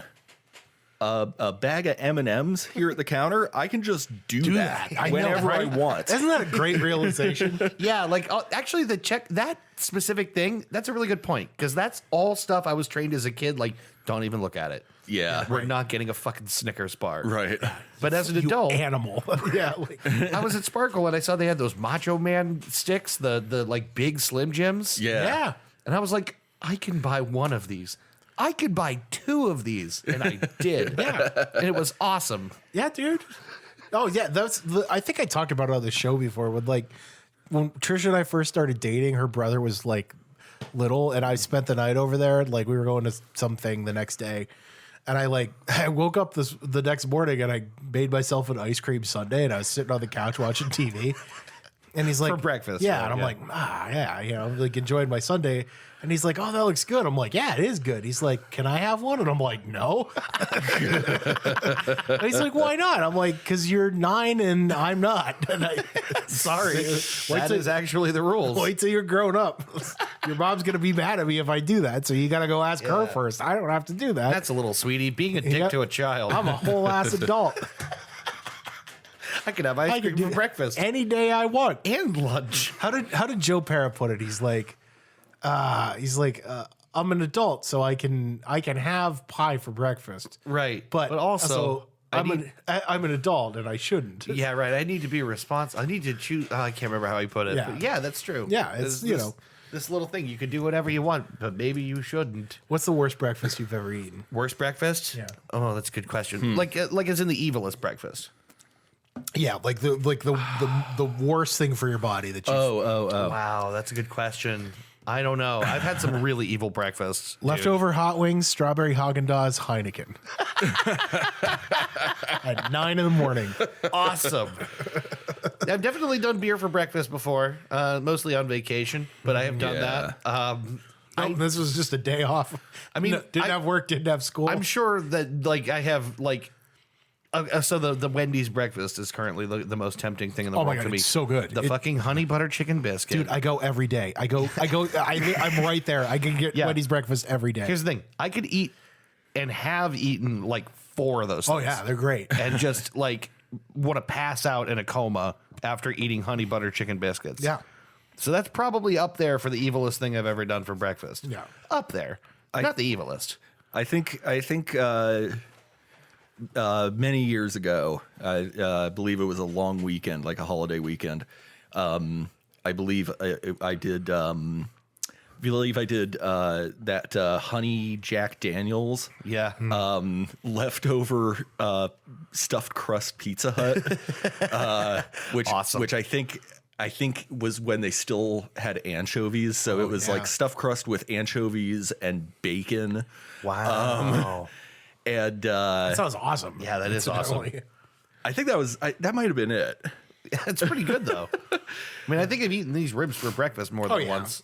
a bag of M&Ms here at the counter, I can just do that I know, whenever right? I want. Isn't that a great realization? Yeah, like actually that specific thing, that's a really good point because that's all stuff I was trained as a kid, like, don't even look at it. Yeah. We're not getting a fucking Snickers bar. Right. But as an You adult, animal. Yeah. Like, I was at Sparkle and I saw they had those Macho Man sticks, the like big Slim Jims. Yeah. yeah. And I was like, I can buy one of these. I could buy two of these. And I did. Yeah. And it was awesome. Yeah, dude. Oh, yeah. I think I talked about it on the show before with like when Trisha and I first started dating, her brother was like little and I spent the night over there. Like we were going to something the next day. And I woke up the next morning and I made myself an ice cream sundae and I was sitting on the couch watching TV. And he's like, For breakfast, Yeah. right, And I'm yeah. like, yeah, like enjoying my sundae. And he's like, oh, that looks good. I'm like, yeah, it is good. He's like, can I have one? And I'm like, no. And he's like, why not? I'm like, because you're 9 and I'm not. And sorry. That is actually the rules. Wait till you're grown up. Your mom's going to be mad at me if I do that. So you got to go ask her first. I don't have to do that. That's a little sweetie. Being a dick Yeah. to a child. I'm a whole ass adult. I could have ice I cream can do for that breakfast any day I want. and lunch. How did Joe Pera put it? He's like, I'm an adult, so I can have pie for breakfast. Right. But also, I'm an adult and I shouldn't. yeah, right. I need to be responsible. I need to choose. I can't remember how he put it. Yeah. But yeah, that's true. Yeah, it's, this little thing. You can do whatever you want, but maybe you shouldn't. What's the worst breakfast you've ever eaten? Worst breakfast? Yeah. Oh, that's a good question. Like as in the evilest breakfast. Yeah, like the worst thing for your body that you Wow, that's a good question. I don't know. I've had some really evil breakfasts. dude. leftover hot wings, strawberry Haagen-Dazs, Heineken. At 9 in the morning. Awesome. I've definitely done beer for breakfast before, mostly on vacation, but I have done Yeah. that. This was just a day off. I mean, didn't have work, didn't have school. I'm sure that like I have like so the Wendy's breakfast is currently the most tempting thing in the Oh my world God, to me. it's so good. The fucking honey butter chicken biscuit. Dude, I go every day. I'm right there. I can get Yeah. Wendy's breakfast every day. Here's the thing. I could eat and have eaten like 4 of those things. Oh yeah, they're great. And just like want to pass out in a coma after eating honey butter chicken biscuits. Yeah. So that's probably up there for the evilest thing I've ever done for breakfast. Yeah. Up there. Not the evilest. I think many years ago, I believe it was a long weekend, like a holiday weekend. I believe I did that honey Jack Daniels Yeah. leftover stuffed crust Pizza Hut, which Awesome. which I think was when they still had anchovies. So it was yeah. like stuffed crust with anchovies and bacon. Wow. And That sounds awesome. Yeah, that is awesome. I think that might have been it. It's pretty good though. I mean, I think I've eaten these ribs for breakfast more than once.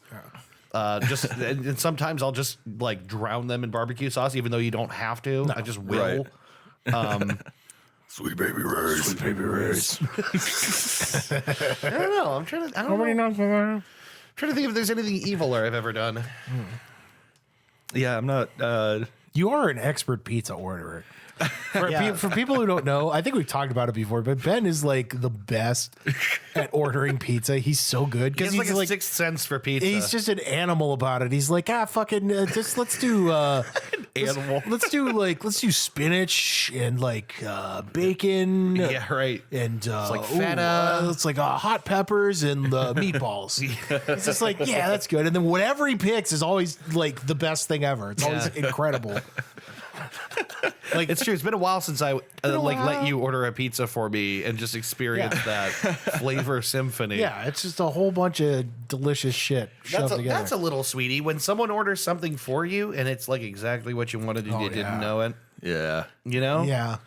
And sometimes I'll just like drown them in barbecue sauce, even though you don't have to. I just will. Right. Sweet baby Ray's. Sweet baby Ray's. I don't know. I'm trying to think if there's anything eviler I've ever done. Yeah, I'm not. You are an expert pizza orderer. For people who don't know, I think we've talked about it before, but Ben is like the best at ordering pizza. He's so good He has because like he's a sixth sense for pizza. he's just an animal about it. He's like, fucking, just let's do animal. Let's do spinach and like bacon. Yeah, right. And like feta. it's like hot peppers and meatballs. It's just like, yeah, that's good. And then whatever he picks is always like the best thing ever. It's always incredible. Like it's true. It's been a while since I let you order a pizza for me and just experience that flavor symphony. Yeah, it's just a whole bunch of delicious shit shoved together. That's a little sweetie. When someone orders something for you and it's like exactly what you wanted and you didn't know it. Yeah. You know? Yeah.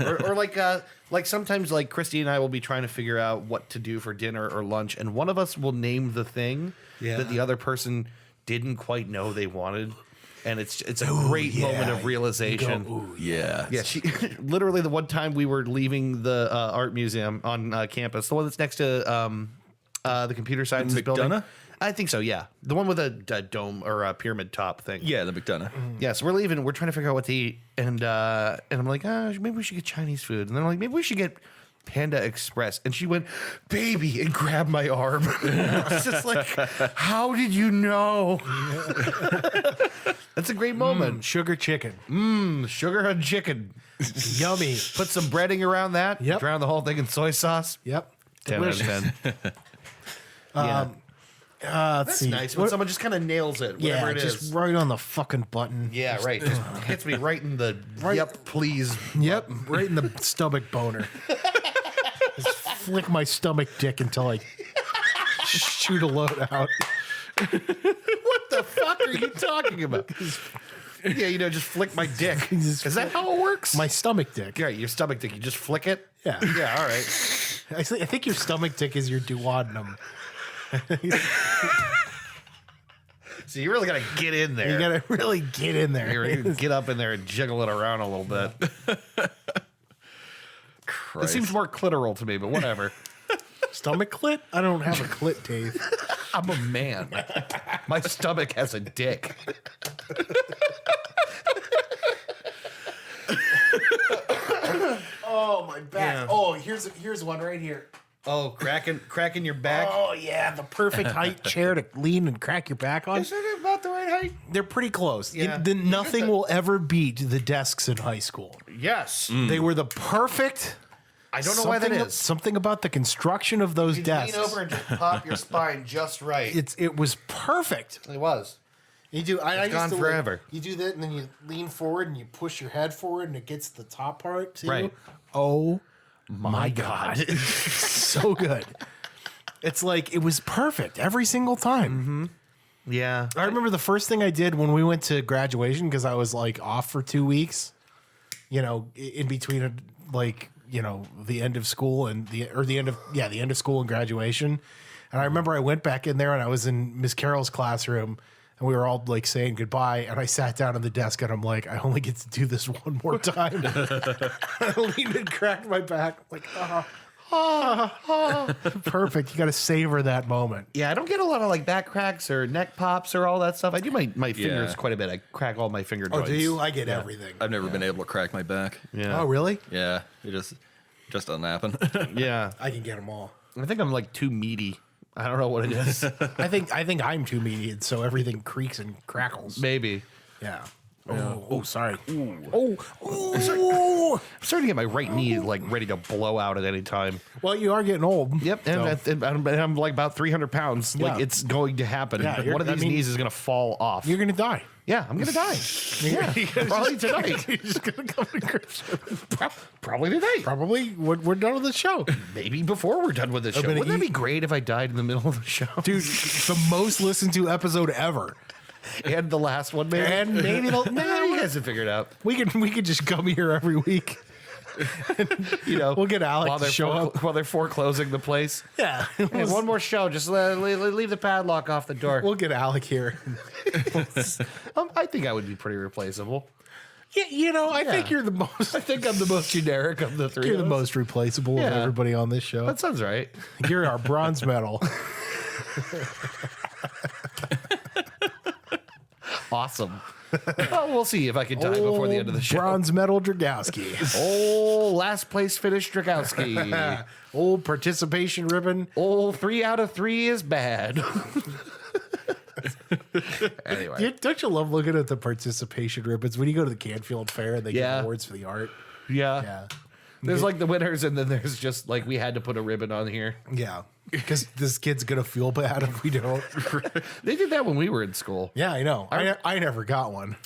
or like sometimes like Christy and I will be trying to figure out what to do for dinner or lunch, and one of us will name the thing that the other person didn't quite know they wanted. And it's a great moment of realization. Yeah. Yeah, she literally the one time we were leaving the art museum on campus, the one that's next to the computer science building. McDonough? I think so. Yeah, the one with a dome or a pyramid top thing. Yeah, the McDonough. Yeah, so we're leaving. We're trying to figure out what to eat, and I'm like, maybe we should get Chinese food, and then I'm like, maybe we should get Panda Express. And she went, baby, and grabbed my arm. It's just like, how did you know? That's a great moment. Sugar chicken. Sugar and chicken. Yummy. Put some breading around that. Yep. Drown the whole thing in soy sauce. Yep. 10 out of 10. Yeah. Let's That's see. nice when someone just kind of nails it, whatever it is. just right on the fucking button. Yeah, right. Just hits me right in the yep, please. Yep, right in the stomach boner. Just flick my stomach dick until I shoot a load out. What the fuck are you talking about? Yeah, just flick my dick. Is that how it works? My stomach dick. Yeah, your stomach dick. You just flick it? Yeah. Yeah, all right. I think your stomach dick is your duodenum. So you really got to get in there. You got to really get in there. You get up in there and jiggle it around a little bit. It seems more clitoral to me, but whatever. Stomach clit? I don't have a clit, Dave. I'm a man. My stomach has a dick. Oh, my back. Yeah. Oh, here's one right here. Oh, cracking your back. Oh, yeah, the perfect height chair to lean and crack your back on. Is it about the right height? They're pretty close. Yeah. Nothing will ever beat the desks in high school. Yes. They were the perfect. I don't know why that is. Something about the construction of those desks. Lean over and just pop your spine just right. It was perfect. It was. You do. I It's gone used to, forever. you do that, and then you lean forward, and you push your head forward, and it gets the top part. To Right. You. Oh my god, so good. It's like it was perfect every single time. Yeah. I remember the first thing I did when we went to graduation because I was like off for 2 weeks. In between the end of school and the end of school and graduation. And I remember I went back in there and I was in Miss Carroll's classroom and we were all like saying goodbye. And I sat down at the desk and I'm like, I only get to do this one more time. I leaned and cracked my back like, perfect. You got to savor that moment. Yeah, I don't get a lot of like back cracks or neck pops or all that stuff. I do my fingers quite a bit. I crack all my finger joints. Oh, do you? I get everything. I've never been able to crack my back. Yeah. Oh, really? Yeah, it just doesn't happen. Yeah. I can get them all. I think I'm like too meaty. I don't know what it is. I think I'm too meaty, so everything creaks and crackles. Maybe. Yeah. Oh, sorry. I'm starting to get my right knee like ready to blow out at any time. Well, you are getting old. Yep, so- and I'm like about 300 pounds. Yeah. Like it's going to happen. Yeah, One of these knees is going to fall off. You're gonna die. Yeah, I'm gonna die. Yeah, probably tonight. You're just gonna come to grips with it. Probably tonight. Probably we're done with the show, Maybe before we're done with the show. gonna Wouldn't that eat- be great if I died in the middle of the show? dude. The most listened to episode ever, And the last one, maybe. and maybe you guys have figured out. we could just come here every week. We'll get Alec while to they're show up. while they're foreclosing the place. Yeah, Hey, one more show. Just leave the padlock off the door. we'll get Alec here. I think I would be pretty replaceable. Yeah, I think you're the most. I think I'm the most generic of the three. You're the of us. most replaceable of Yeah. everybody on this show. That sounds right. You're our bronze medal. Awesome. Oh, we'll see if I can die before the end of the show. Bronze medal Dragowski. Oh, last place finish Strakowski. Old participation ribbon. Oh, 3 out of 3 is bad. Anyway. Don't you love looking at the participation ribbons when you go to the Canfield Fair and they Yeah. give awards for the art? Yeah. Yeah. There's like the winners, and then there's just like we had to put a ribbon on here. Yeah. Because this kid's going to feel bad if we don't. They did that when we were in school. Yeah, I know. I never got one.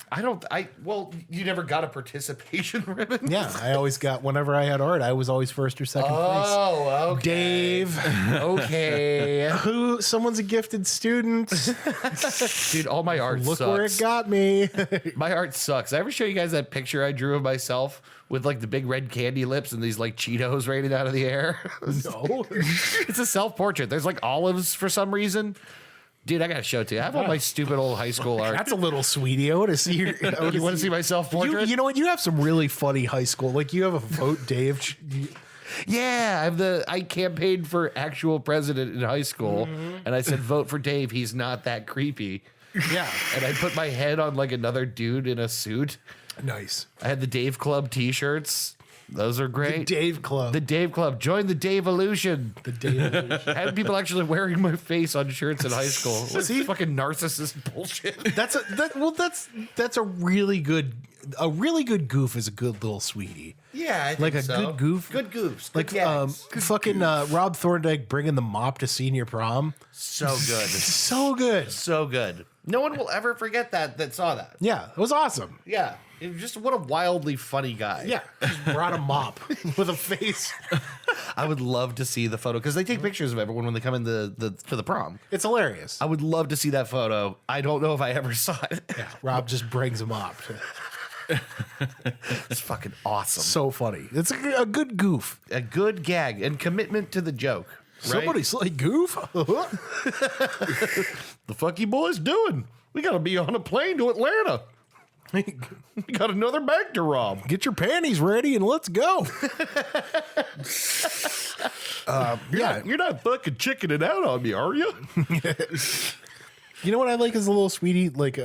Well, you never got a participation ribbon? Yeah, I always got, whenever I had art, I was always first or second place. Oh, okay. Dave. Okay. Someone's a gifted student. Dude, all my art Look sucks. where it got me. My art sucks. I ever show you guys that picture I drew of myself with like the big red candy lips and these like Cheetos raining out of the air? No. It's a self-portrait. There's like olives for some reason. Dude, I gotta show it to you. I have all my stupid old high school art. That's a little sweetie. I want to see your. You want to see my self-portrait? You know what? You have some really funny high school. Like you have a vote, Dave. Yeah, I campaigned for actual president in high school, and I said, vote for Dave. He's not that creepy. Yeah. And I put my head on like another dude in a suit. Nice. I had the Dave Club t-shirts. Those are great. Dave Club. The Dave Club. Join the Dave-olution. The Dave. I had people actually wearing my face on shirts in high school. What's See? fucking narcissist bullshit? That's a really good goof is a good little sweetie. Yeah, I think Like a good goof. Good goofs. Like fucking Rob Thorndike bringing the mop to senior prom. So good. So good. So good. No one will ever forget that saw that. Yeah, it was awesome. Yeah. It was just what a wildly funny guy. Yeah, just brought a mop with a face. I would love to see the photo because they take pictures of everyone when they come in to the prom. It's hilarious. I would love to see that photo. I don't know if I ever saw it. Yeah, Rob just brings a mop. It's fucking awesome. So funny. It's a good goof. A good gag and commitment to the joke. Right? Somebody's like goof. The fuck you boys doing? We got to be on a plane to Atlanta. We got another bank to rob. Get your panties ready and let's go. You're not fucking chickening out on me, are you? You know what I like is a little sweetie, like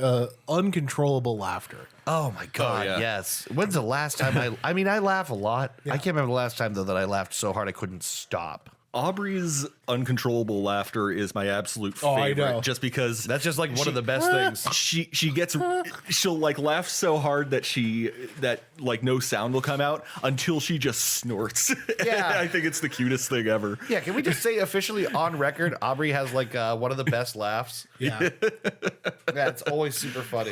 uncontrollable laughter. Oh my god, yeah. yes. When's the last time I mean, I laugh a lot. I can't remember the last time though that I laughed so hard I couldn't stop. Aubrey's uncontrollable laughter is my absolute Oh, I favorite. know. Just because That's just like one of the best things. she'll like laugh so hard that like no sound will come out until she just snorts. Yeah. I think it's the cutest thing ever. Yeah, can we just say officially on record, Aubrey has like one of the best laughs. Yeah. Yeah, it's always super funny.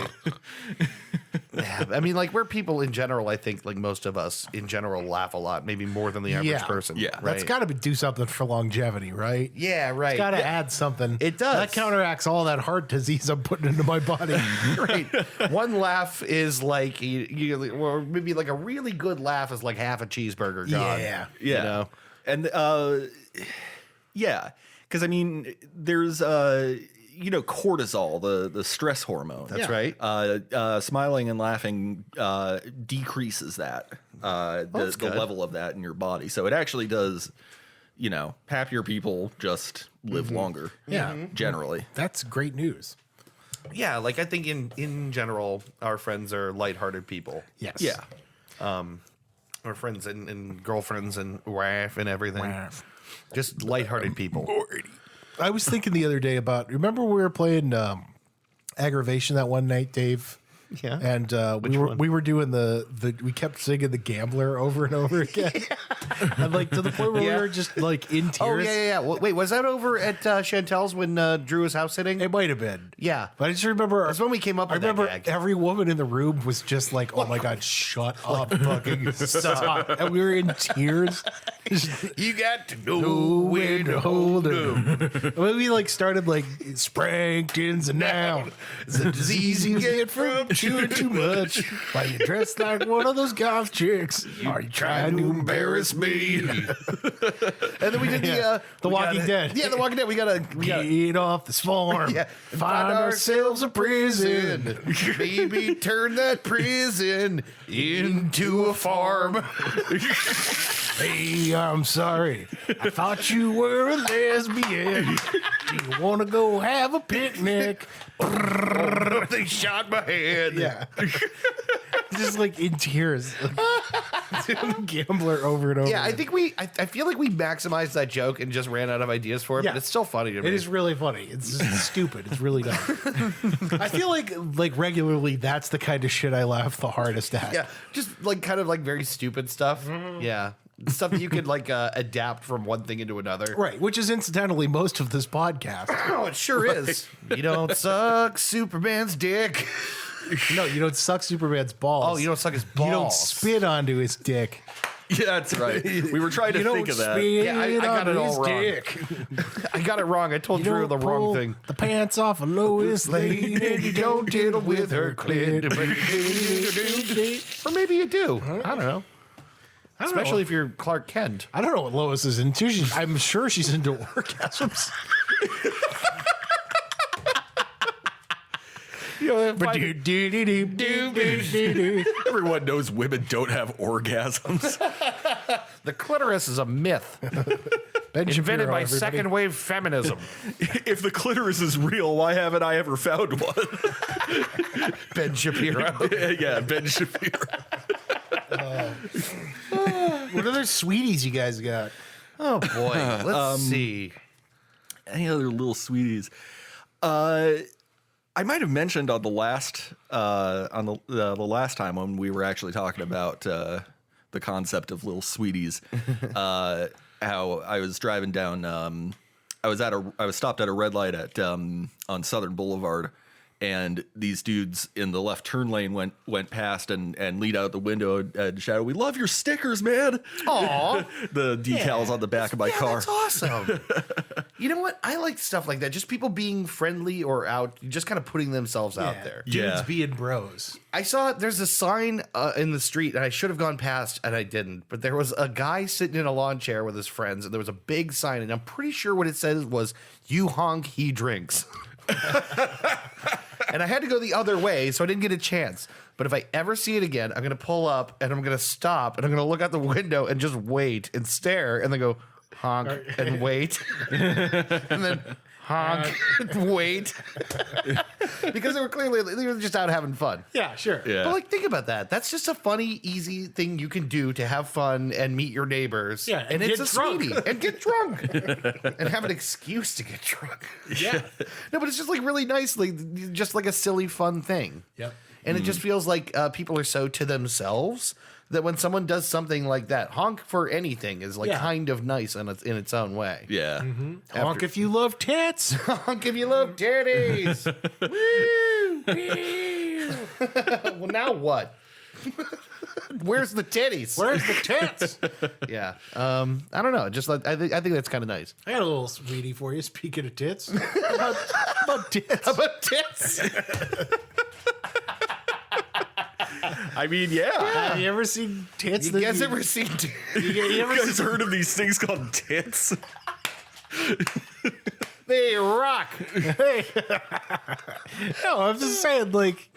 Yeah, I mean, like we're people in general. I think like most of us in general laugh a lot, maybe more than the average person. Yeah. right? That's got to do something for longevity, right? yeah, right. Got to add something. It does. That counteracts all that heart disease I'm putting into my body. Right. One laugh is like or maybe like a really good laugh is like half a cheeseburger gone. Yeah. Yeah. You know? And yeah, because I mean, there's cortisol, the stress hormone. That's Yeah. right. Smiling and laughing decreases that the good. level of that in your body. So it actually does, happier people just live longer. Yeah. generally. That's great news. Yeah, like I think in general, our friends are lighthearted people. Yes. Yeah. Our friends and girlfriends and wife and everything. Just lighthearted people. I was thinking the other day about, remember we were playing Aggravation that one night, Dave? Yeah. And we were doing we kept singing The Gambler over and over again. And like to the point where we were just like in tears. Oh, yeah. Wait, was that over at Chantel's when Drew was house sitting? It might have been. Yeah. But I just remember. That's when we came up with I remember that gag. every woman in the room was just like, oh my God, shut up, fucking stop. And we were in tears. You got to know when to hold them. When we like started like Sprankton's a noun. It's a disease you get from chewing too much. Why you dressed like one of those goth chicks? Are you trying to embarrass me. And then we did The Walking Dead. Yeah, The Walking Dead. We gotta Get off this farm. yeah, Find ourselves a prison. Maybe turn that prison into a farm. Hey, I'm sorry. I thought you were a lesbian. You want to go have a picnic? They shot my head. Yeah. Just like in tears. Gambler over and over. Yeah, I again. think I feel like we maximized that joke and just ran out of ideas for it, Yeah. but it's still funny to me. It is really funny. It's just stupid. It's really dumb. I feel like regularly that's the kind of shit I laugh the hardest at. Yeah, just like kind of like very stupid stuff. Yeah. Stuff that you could like adapt from one thing into another. Right, which is incidentally most of this podcast. Oh, it sure is. You don't suck Superman's dick. No, you don't suck Superman's balls. Oh, you don't suck his balls. You don't spit onto his dick. Yeah, that's right. We were trying to You don't think of that. spit Yeah, I got onto it all his wrong. dick. I got it wrong. I told You Drew don't the wrong pull thing. the pants off of Lois Lane, and you don't diddle with her clit. Or maybe you do. I don't know. don't Especially know. if you're Clark Kent. I don't know what Lois is into. I'm sure she's into orgasms. You know, Everyone knows women don't have orgasms. the clitoris is a myth Ben invented Shapiro, by everybody. second wave feminism. If the clitoris is real, why haven't I ever found one? Ben Shapiro. Yeah, Ben Shapiro. What other sweeties you guys got? Oh boy. Let's see. Any other little sweeties? I might have mentioned on the last the last time when we were actually talking about the concept of little sweeties, how I was driving down. I was stopped at a red light at on Southern Boulevard, and these dudes in the left turn lane went past and leaned out the window and shouted, "We love your stickers, man!" Aw. The decals on the back of my car. That's awesome. You know what? I like stuff like that. Just people being friendly or out, just kind of putting themselves out there. Dudes Yeah. being bros. I saw there's a sign in the street, and I should have gone past, and I didn't. But there was a guy sitting in a lawn chair with his friends, and there was a big sign, and I'm pretty sure what it says was, "You honk, he drinks." And I had to go the other way, so I didn't get a chance. But if I ever see it again, I'm going to pull up, and I'm going to stop, and I'm going to look out the window and just wait and stare, and then go honk and wait. And then honk and wait. Because they were just out having fun. Yeah, sure. Yeah. But like, think about that. That's just a funny, easy thing you can do to have fun and meet your neighbors. Yeah, and and it's get a drunk. sweetie. And get drunk. And have an excuse to get drunk. Yeah. No, but it's just like really nicely, just like a silly, fun thing. Yep. And it just feels like people are so to themselves that when someone does something like that, honk for anything is like Yeah. kind of nice in its own way. Yeah. Honk if you love tits. Honk if you love titties. Well, now what? Where's the titties? Where's the tits? Yeah. I don't know. Just like I think that's kind of nice. I got a little sweetie for you. Speaking of tits, about tits. But tits. I mean, yeah. Have you ever seen tits? You that guys ever seen? you ever You guys heard of these things called tits? They rock. Hey. No, I'm just saying, like,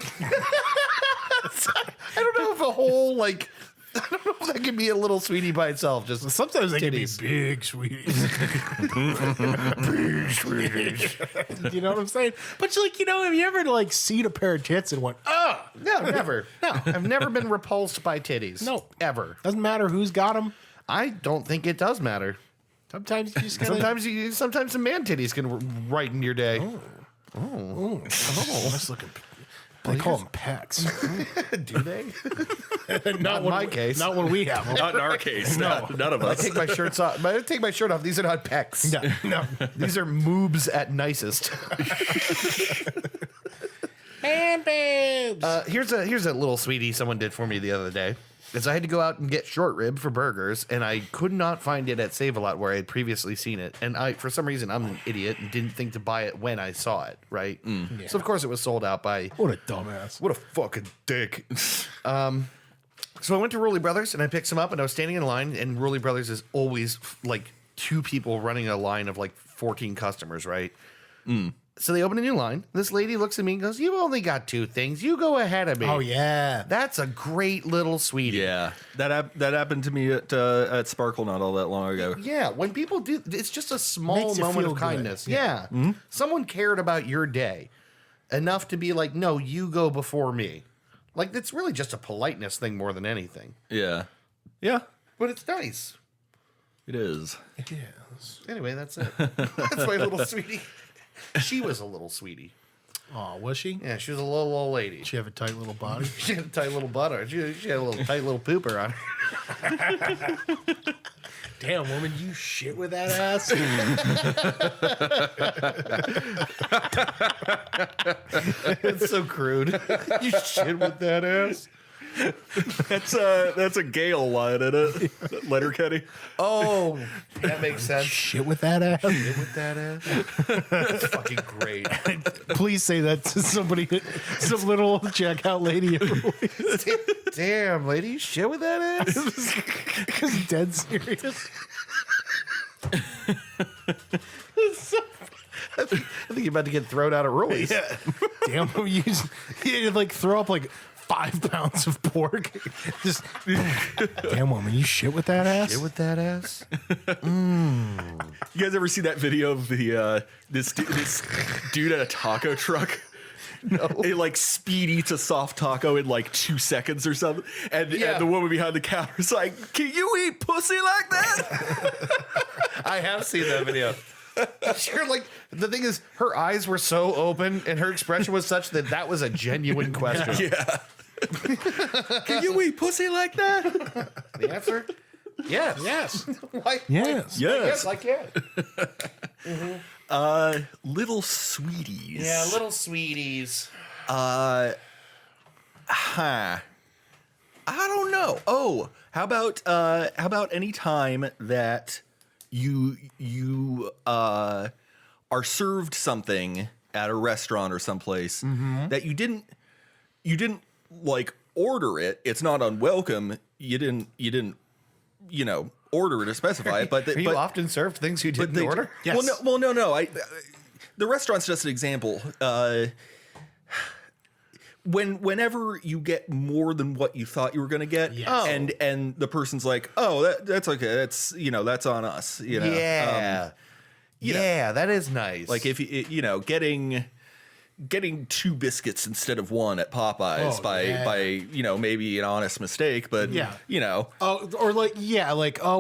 I don't know if a whole like. I don't know if that could be a little sweetie by itself. Just sometimes they can be Titties. big sweeties. Big sweeties. You know what I'm saying? But like, have you ever like seen a pair of tits and went, oh, no, never. No, I've never been repulsed by titties. No. ever. doesn't matter who's got them. I don't think it does matter. Sometimes you just gotta, Sometimes the man titties can brighten your day. that's looking. They call them pecs. Do they? Not in my case. Not when we have them. Not in our case. No. None of I us. take my shirts off. I take my shirt off. These are not pecs. No. These are moobs at nicest. Man boobs. Here's a little sweetie someone did for me the other day. Is I had to go out and get short rib for burgers, and I could not find it at Save-A-Lot where I had previously seen it. And for some reason, I'm an idiot and didn't think to buy it when I saw it, right? So, of course, it was sold out by... What a dumbass. What a fucking dick. So I went to Rowley Brothers and I picked some up and I was standing in line, and Rowley Brothers is always like 2 people running a line of like 14 customers, right? So they open a new line. This lady looks at me and goes, "You've only got 2 things. You go ahead of me." Oh yeah, That's a great little sweetie. Yeah, that happened to me at Sparkle not all that long ago. Yeah, when people do, it's just a small Makes you moment feel of good. kindness. Yeah. Someone cared about your day enough to be like, "No, you go before me." Like, it's really just a politeness thing more than anything. Yeah, But it's nice. it is. yes. Anyway, that's it. That's my little sweetie. She was a little sweetie. Oh, was she? Yeah, she was a little old lady. Did she have a tight little body? She had a tight little butt on her. She had a little tight little pooper on her. Damn, woman, you shit with that ass. It's so crude. You shit with that ass. That's a Gale line, isn't it? Letterkenny. Oh, that makes sense. Shit with that ass. Shit with that ass. That's fucking great. Please say that to somebody, some little checkout lady. Damn, lady, you shit with that ass? It's dead serious. I think you're about to get thrown out of Roy's. Yeah. Damn, you like throw up like 5 pounds of pork. Just damn, woman, you shit with that ass. Shit with that ass? You guys ever see that video of the this dude at a taco truck? No. It like speed eats a soft taco in like 2 seconds or something, and the woman behind the counter is like, "Can you eat pussy like that?" I have seen that video. Sure, like the thing is, her eyes were so open and her expression was such that was a genuine question. Yeah. Can you eat pussy like that? The answer? Yes. Yes. Why? Yes. Yes. I can. Little sweeties. Yeah, little sweeties. I don't know. Oh, how about any time that you are served something at a restaurant or someplace that you didn't like order it. It's not unwelcome. You didn't order it or specify it. But Are you often served things you didn't order? Yes. Well, no. The restaurant's just an example. Whenever you get more than what you thought you were going to get, Yes. and the person's like, "Oh, that's okay. That's that's on us." Yeah. Yeah, that is nice. Like if getting 2 biscuits instead of 1 at Popeyes by maybe an honest mistake, but Oh, or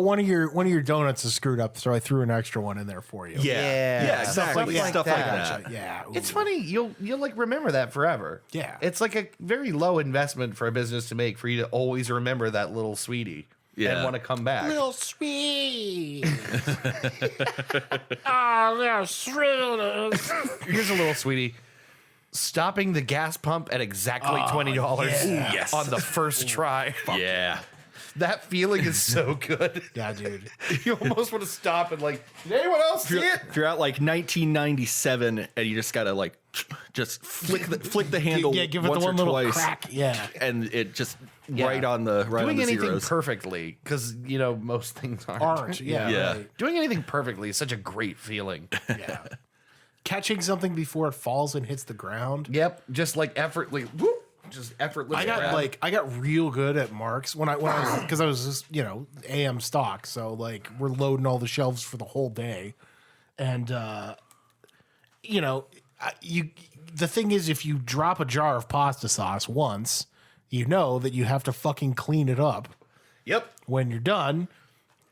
one of your donuts is screwed up, so I threw an extra one in there for you. yeah, exactly, Stuff like that. Yeah, It's funny, you'll like remember that forever. Yeah. It's like a very low investment for a business to make for you to always remember that little sweetie and want to come back. Little sweet. Oh, little sweet. Here's a little sweetie. Stopping the gas pump at exactly $20 yes. on the first try. Yeah. That feeling is so good. Yeah, dude. You almost want to stop and like, did anyone else see it? If you're at like 1997 and you just gotta like just flick the handle Give it once the or one little twice, crack. Yeah. and it just Yeah. right on the Doing the anything zeros. perfectly, because most things aren't. Aren't. Yeah. Yeah. Right. Doing anything perfectly is such a great feeling. Yeah. Catching something before it falls and hits the ground. Yep, just like just effortless. I got real good at Mark's when I was, because I was just, AM stock, so like we're loading all the shelves for the whole day, and the thing is, if you drop a jar of pasta sauce once, you know that you have to fucking clean it up Yep. when you're done,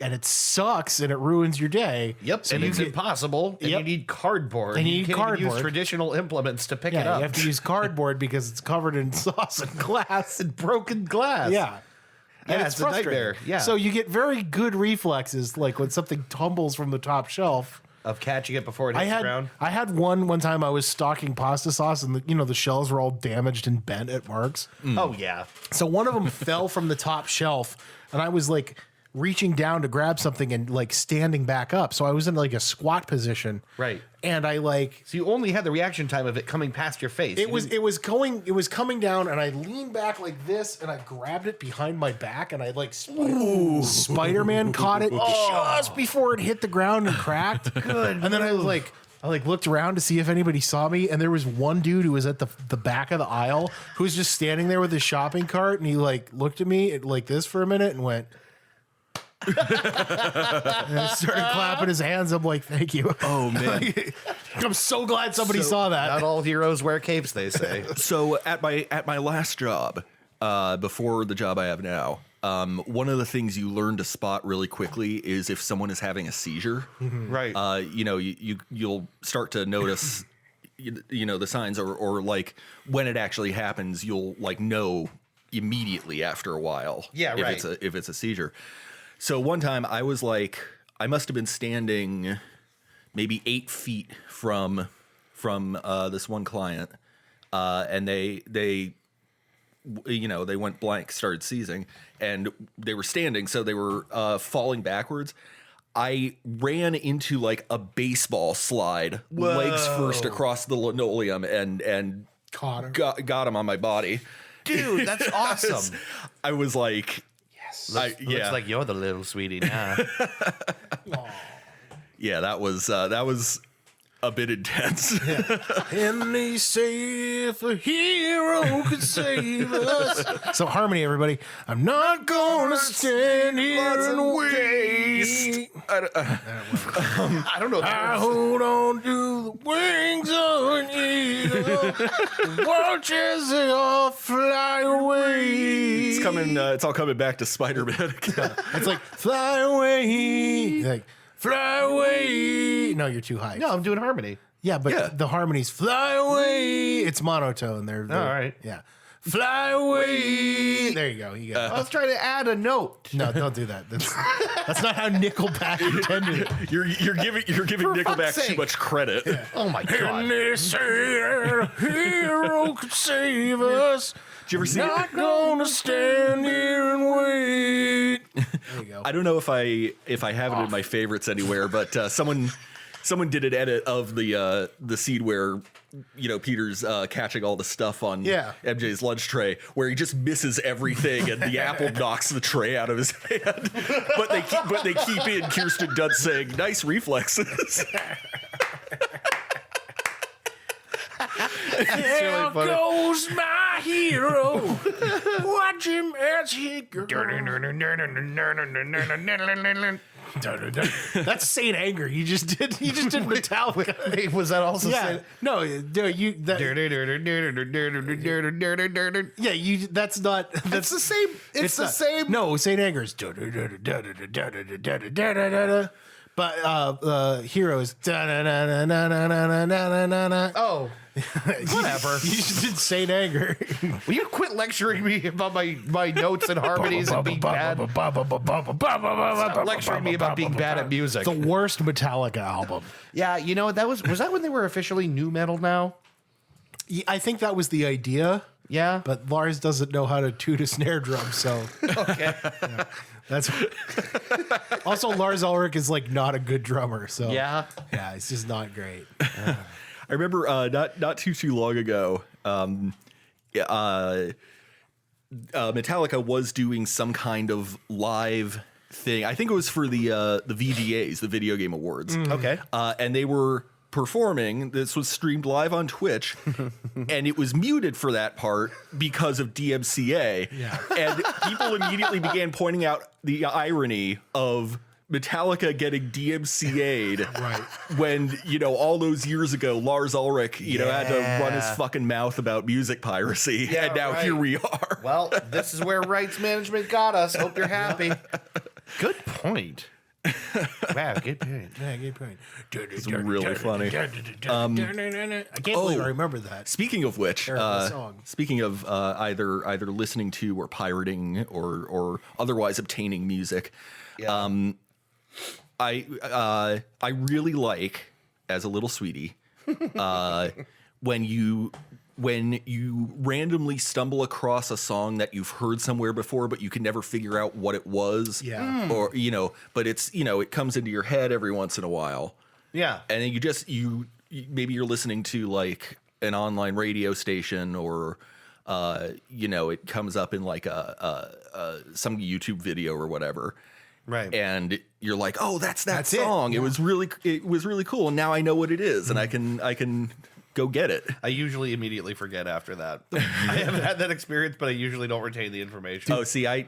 and it sucks and it ruins your day. Yep, So and you it's get- impossible. And you Yep. need cardboard. And you you need can't even cardboard. use traditional implements to pick it Yeah, up. you have to use cardboard because it's covered in sauce and glass. and broken glass. Yeah. And Yeah, it's a nightmare. Yeah. So you get very good reflexes, like when something tumbles from the top shelf. Of catching it before it hits the ground. I had one time I was stocking pasta sauce and the shelves were all damaged and bent at Mark's. Oh yeah. So one of them fell from the top shelf and I was like reaching down to grab something and like standing back up. So I was in like a squat position. Right. And I like So you only had the reaction time of it coming past your face. it was coming down, and I leaned back like this, and I grabbed it behind my back, and I like Spider-Man caught it just before it hit the ground and cracked. Good. And then I looked around to see if anybody saw me, and there was one dude who was at the back of the aisle who was just standing there with his shopping cart, and he like looked at me like this for a minute and went. And I started clapping his hands. I'm like, thank you. Oh man. I'm so glad somebody saw that. Not all heroes wear capes, they say. So at my last job, before the job I have now, one of the things you learn to spot really quickly is if someone is having a seizure. Right. You'll start to notice, the signs, or like when it actually happens, you'll like know immediately after a while. Yeah, right. If it's a seizure. So one time I was like, I must have been standing maybe 8 feet from this one client, and they went blank, started seizing, and they were standing, so they were falling backwards. I ran into like a baseball slide, legs first across the linoleum, and Caught him. got him on my body. Dude, that's awesome. I was like, Looks like you're the little sweetie now. yeah, that was a bit intense. And they say if a hero could save us. So harmony, everybody. I'm not gonna stand here and wait. I don't know. I hold on to the wings of an eagle. Watch as they all fly away. It's all coming back to Spider-Man again. It's like fly away. Like fly away. No, you're too high. No, I'm doing harmony. Yeah, but the harmonies fly away. It's monotone. They're all right. Yeah. Fly away. There you go. You got it. I was trying to add a note. No, don't do that. That's not how Nickelback intended it. You're giving Nickelback too sake. much credit. Yeah. Oh my god. And they say a hero could save us. Did you ever see Not gonna stand here and wait. There you go. I don't know if I have it in my favorites anywhere, but someone did an edit of the scene where Peter's catching all the stuff on MJ's lunch tray, where he just misses everything and the apple knocks the tray out of his hand. But they keep in Kirsten Dunst saying, "Nice reflexes." There goes my hero. Watch him as he goes. That's Saint Anger. You just did Metallica. Wait, was that also Yeah. No, you that, yeah, you that's not It's the same. It's the not. same. No, Saint Anger's but Heroes Oh, whatever. You just did Saint Anger. Will you quit lecturing me about my notes and harmonies and being bad? Stop lecturing me about being bad at music. The worst Metallica album. Yeah, was that when they were officially new metal now? I think that was the idea. Yeah. But Lars doesn't know how to toot a snare drum, so Okay. yeah, that's also Lars Ulrich is like not a good drummer, so Yeah. it's just not great. I remember not too long ago, Metallica was doing some kind of live thing. I think it was for the VGAs, the Video Game Awards. Okay. And they were performing. This was streamed live on Twitch, and it was muted for that part because of DMCA. Yeah. And people immediately began pointing out the irony of Metallica getting DMCA'd Right. when, all those years ago, Lars Ulrich, had to run his fucking mouth about music piracy. Yeah, and now here we are. Well, this is where rights management got us. Hope you're happy. Good point. Wow, good point. Yeah, good point. It's really funny. I can't believe I remember that. Speaking of which, Terrible song. speaking of either listening to or pirating or otherwise obtaining music, Yeah. I really like, as a little sweetie, when you when you randomly stumble across a song that you've heard somewhere before, but you can never figure out what it was. Yeah. Or, but it's, it comes into your head every once in a while. Yeah. And then maybe you're listening to like an online radio station or, it comes up in like some YouTube video or whatever. Right. And you're like, oh, that's That's song. it. It was really cool. And now I know what it is, and I can go get it. I usually immediately forget after that. I haven't had that experience, but I usually don't retain the information. Oh, see, I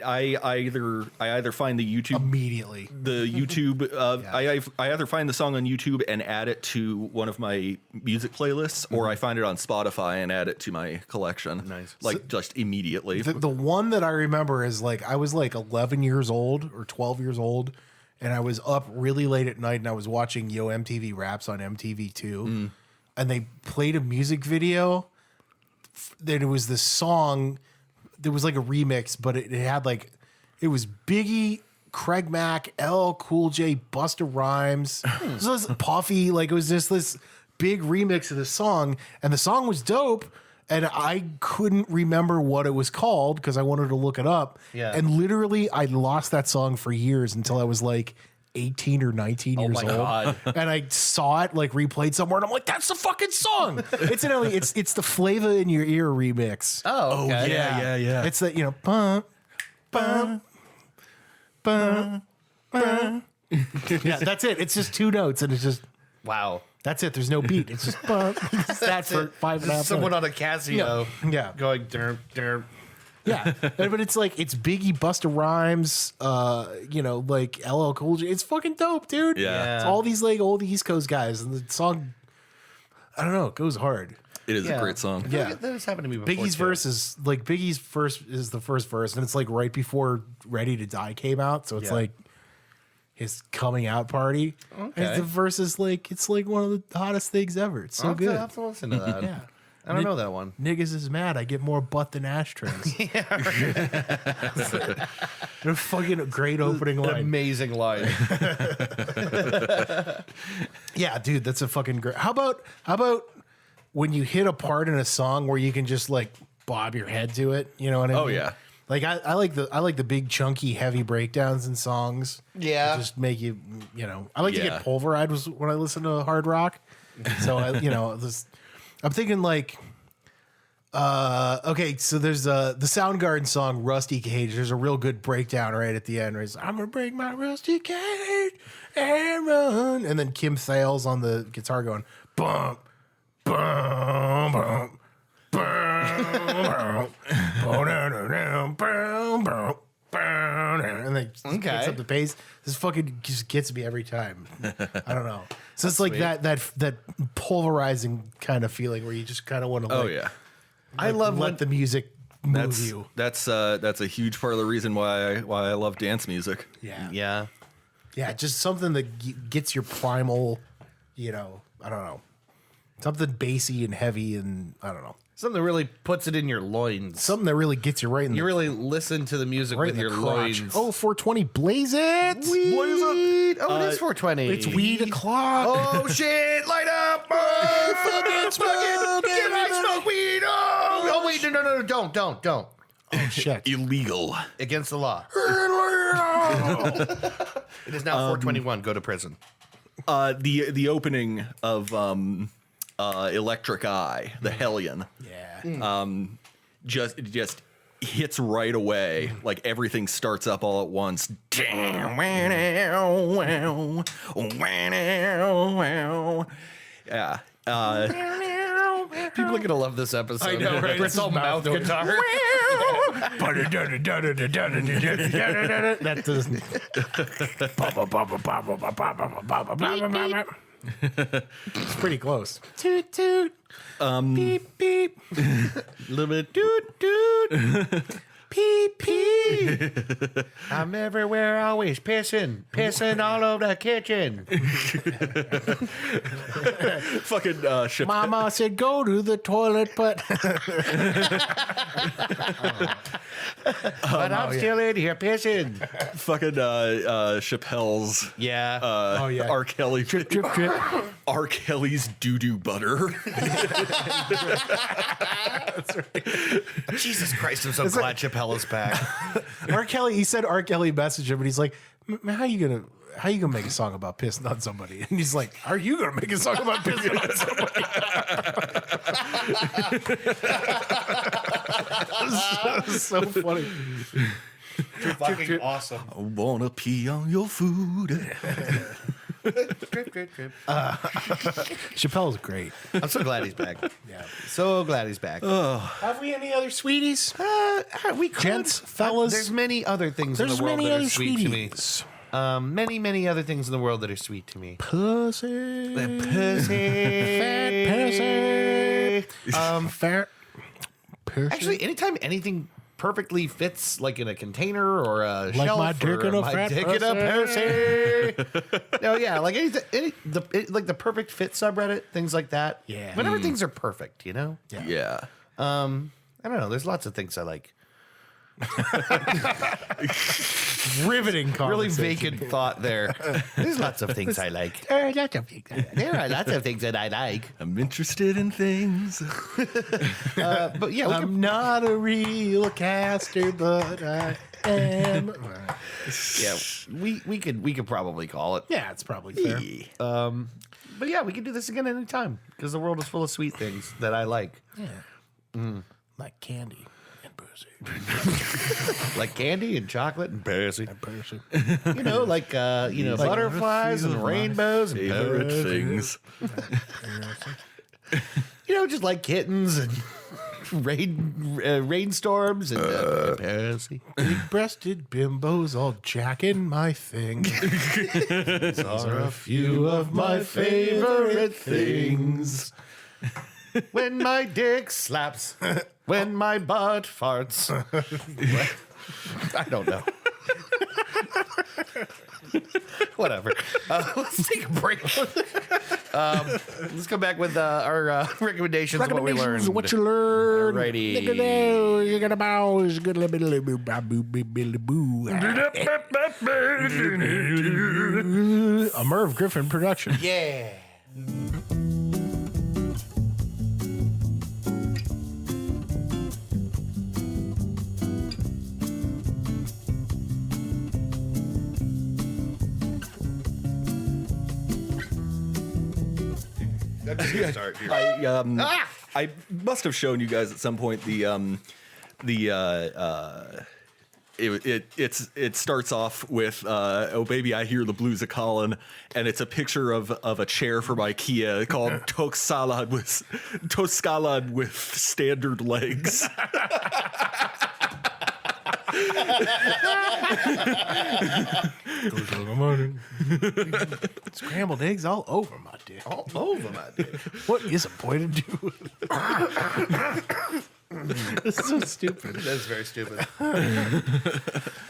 either find the YouTube Immediately. I either find the song on YouTube and add it to one of my music playlists, or I find it on Spotify and add it to my collection. Nice. Like just immediately. The one that I remember is like I was like 11 years old or 12 years old, and I was up really late at night and I was watching Yo MTV Raps on MTV2, and they played a music video. Then it was this song. There was like a remix, but it had like it was Biggie, Craig Mack, LL Cool J, Busta Rhymes. So it was Puffy. Like it was just this big remix of the song, and the song was dope. And I couldn't remember what it was called because I wanted to look it up. Yeah. And literally, I lost that song for years until I was like 18 or 19 years my old. God. And I saw it like replayed somewhere, and I'm like, "That's the fucking song!" Incidentally, it's the Flavor in Your Ear remix. Oh, okay. Yeah. It's that bum, bum, bum, bum. Yeah, that's it. It's just two notes, and it's just Wow. that's it. There's no beat. It's just bum. That's for 5.5 Someone minutes. on a Casio Yeah. going derp, derp. Yeah, but it's like it's Biggie, Busta Rhymes, like LL Cool J. It's fucking dope, dude. Yeah. It's all these like old East Coast guys, and the song, I don't know, it goes hard. It is a great song. Yeah. That has happened to me before. Biggie's too. verse is like Biggie's first is the first verse, and it's like right before Ready to Die came out, so it's Yeah. like his coming out party. Okay. And the verse is like it's like one of the hottest things ever. It's so I'll good. have to listen to that. Yeah. I don't know that one. Niggas is mad. I get more butt than ashtrays. A fucking great opening line. Amazing line. Yeah, dude, that's a fucking great. How about when you hit a part in a song where you can just like bob your head to it? You know what I mean? Oh, yeah. Like I like the big chunky heavy breakdowns in songs. Yeah. That just make you I like to Yeah. get pulverized when I listen to hard rock. So I'm thinking like okay, so there's the Soundgarden song Rusty Cage. There's a real good breakdown right at the end where it's I'm gonna break my rusty cage and run, and then Kim Thales on the guitar going bump bump bump bump bump and then picks up the bass. This fucking just gets me every time. I don't know. So it's like that pulverizing kind of feeling where you just kind of want to. Oh, like, yeah. I love let when the music move you. That's a huge part of the reason why I love dance music. Yeah, just something that gets your primal. I don't know, something bassy and heavy, and I don't know, something that really puts it in your loins. something that really gets you right in You the really listen to the music right with in your the crotch. loins. Oh, 420, blaze it! Weed. What is it? Oh, it is 420. It's weed o'clock. Oh shit! Light up! Oh, fucking smoke it! Can I smoke weed? Oh wait! No! Don't! Oh shit! Illegal. Against the law. It is now 421. Go to prison. The opening of Electric Eye, the Hellion, just hits right away. Like everything starts up all at once. Yeah. People are gonna love this episode. I know, right? It's all mouth guitar. That doesn't. It's pretty close. Toot toot. Beep beep. A little bit. Doot doot. Peep peep. I'm everywhere, always pissing all over the kitchen. Fucking Chappelle. Mama said go to the toilet, but But I'm still in here pissing. Fucking Chappelle's. Yeah. oh yeah, R. Kelly. drip, drip, drip. R. Kelly's doo-doo butter. Jesus Christ, I'm so glad Chappelle is back. R. Kelly. He said R. Kelly messaged him, and he's like, "Man, how you gonna make a song about pissing on somebody?" And he's like, "Are you gonna make a song about pissing on somebody?" So funny. Fucking awesome. I wanna pee on your food. Drip, drip, drip. Chappelle's great. I'm so glad he's back. Yeah. So glad he's back. Have we any other sweeties? We could. Gents, fellas? There's many other things in There's the world many that other are sweet sweeties. to me. Many other things in the world that are sweet to me. Pussy. Pussy. Fat pussy. Fat pussy. Actually, anytime anything perfectly fits, like in a container or a Like shelf, my dick or in a my fat dick in a pussy. pussy. No, yeah, like like the perfect fit subreddit, things like that. Yeah. Whenever things are perfect, you know. Yeah. I don't know. There's lots of things I like. Riveting Really conversation. vacant thought there. There's lots of things I like. There are lots of things that I like. I'm interested in things. But yeah, I'm not a real caster, but I am. we could probably call it. Yeah, it's probably fair. But yeah, we could do this again anytime because the world is full of sweet things that I like. Like candy and pussy. Like candy and chocolate and pussy. Pussy. You know, like butterflies and rainbows and Favorite parrots. things. You know, just like kittens and rainstorms and pussy. Big-breasted bimbos all jacking my thing. These are a few of my favorite things. When my dick slaps, when my butt farts. I don't know. Whatever. Let's take a break. Let's come back with our recommendations of what we learned. What you learned. Alrighty. You're gonna bows. Good little boo. A Merv Griffin production. Yeah. Start here. I must have shown you guys at some point it starts off with oh baby I hear the blues a callin', and it's a picture of a chair from IKEA called toast salad with standard legs. Scrambled eggs all over my dick. All over my dick. What is a boy to do? This is so stupid. That's very stupid.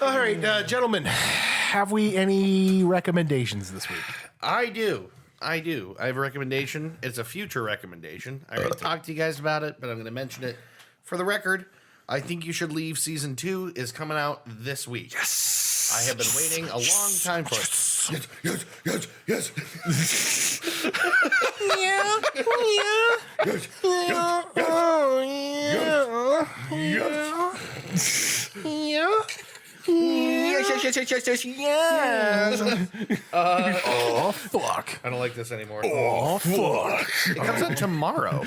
All right, gentlemen, have we any recommendations this week? I do. I have a recommendation. It's a future recommendation. I already talked to you guys about it, but I'm going to mention it for the record. I Think You Should Leave Season 2 is coming out this week. Yes! I have been waiting a long time for it. Yes. Oh, fuck. I don't like this anymore. Oh, fuck. It comes out tomorrow.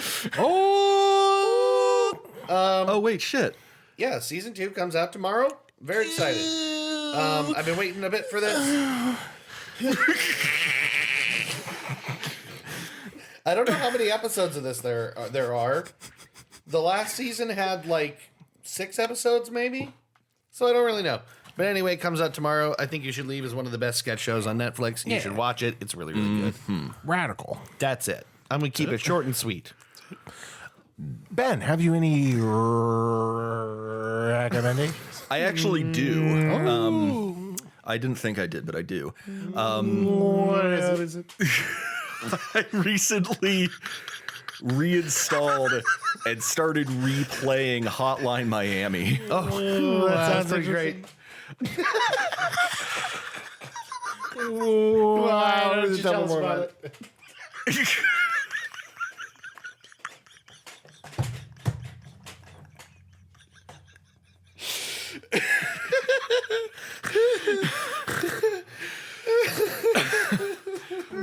Oh wait, shit. Yeah, Season 2 comes out tomorrow. Very excited. I've been waiting a bit for this. I don't know how many episodes of this there are. The last season had like 6 episodes, maybe. So I don't really know. But anyway, it comes out tomorrow. I Think You Should Leave is one of the best sketch shows on Netflix. You should watch it. It's really, really good. Radical. That's it. I'm going to keep it short and sweet. Ben, have you any recommendations? I actually do. I didn't think I did, but I do. What is it? I recently reinstalled and started replaying Hotline Miami. Oh, that sounds pretty great. Why don't you tell us about it?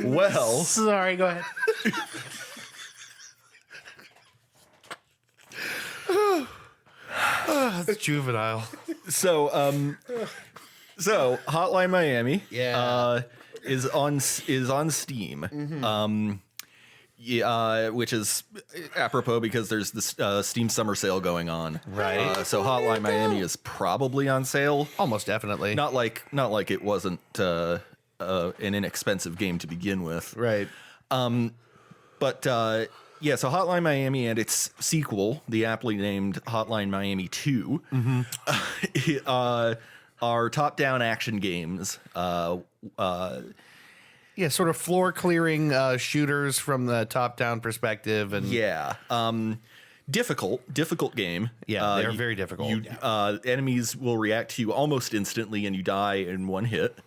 Well, Sorry, go ahead. That's juvenile. so Hotline Miami, Yeah. is on Steam. Which is apropos because there's this Steam summer sale going on. Right. So Hotline Miami is probably on sale. Almost definitely. Not like it wasn't an inexpensive game to begin with. Right. But yeah, so Hotline Miami and its sequel, the aptly named Hotline Miami 2, are top-down action games. Yeah, sort of floor clearing shooters from the top down perspective, and Yeah. Difficult game. Yeah, they're very difficult. Enemies will react to you almost instantly, and you die in one hit.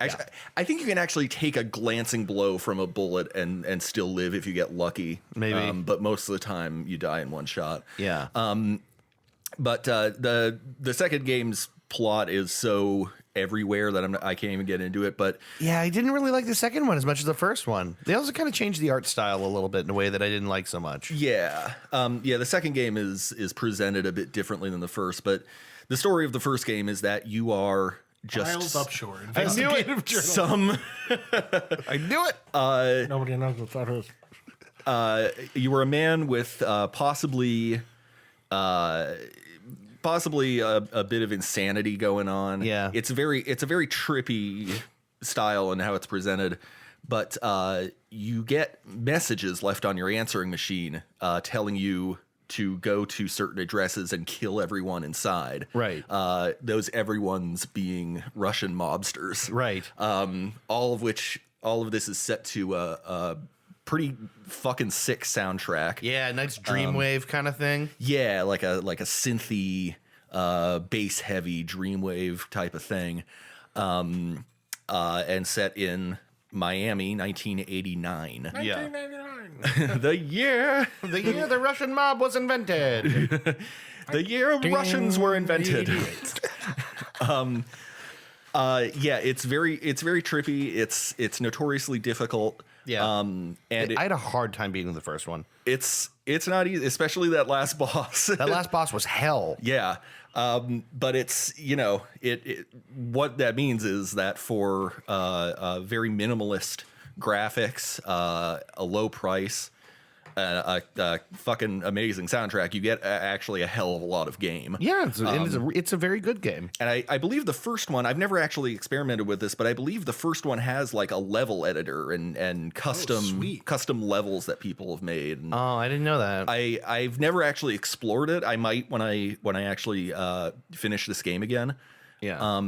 Actually, I think you can actually take a glancing blow from a bullet and still live if you get lucky. Maybe. But most of the time, you die in one shot. yeah, But the second game's plot is so everywhere that I can't even get into it. But yeah. I didn't really like the second one as much as the first one. They also kind of changed the art style a little bit in a way that I didn't like so much. yeah, the second game is presented a bit differently than the first. But the story of the first game is that you are just Miles Upshore. I knew it. some. I knew it. Nobody knows what that is. You were a man with possibly a bit of insanity going on. Yeah. It's a very trippy style in how it's presented, but you get messages left on your answering machine telling you to go to certain addresses and kill everyone inside. Right. Those everyone's being Russian mobsters. Right. All of this is set to a pretty fucking sick soundtrack. Yeah, nice dreamwave kind of thing. Yeah, like a synthy, bass heavy dreamwave type of thing, and set in Miami, 1989. 1999. The year The Russian mob was invented. the year Russians were invented. Yeah, it's very trippy. It's notoriously difficult. Yeah. And I had a hard time beating the first one. it's not easy, especially that last boss. That last boss was hell. Yeah. But it's, what that means is that for very minimalist graphics, a low price, a fucking amazing soundtrack, you get actually a hell of a lot of game. Yeah, it's a very good game. And I believe the first one, I've never actually experimented with this, but I believe the first one has like a level editor and custom levels that people have made. And Oh, I didn't know that. I've never actually explored it. I might when I actually finish this game again. yeah.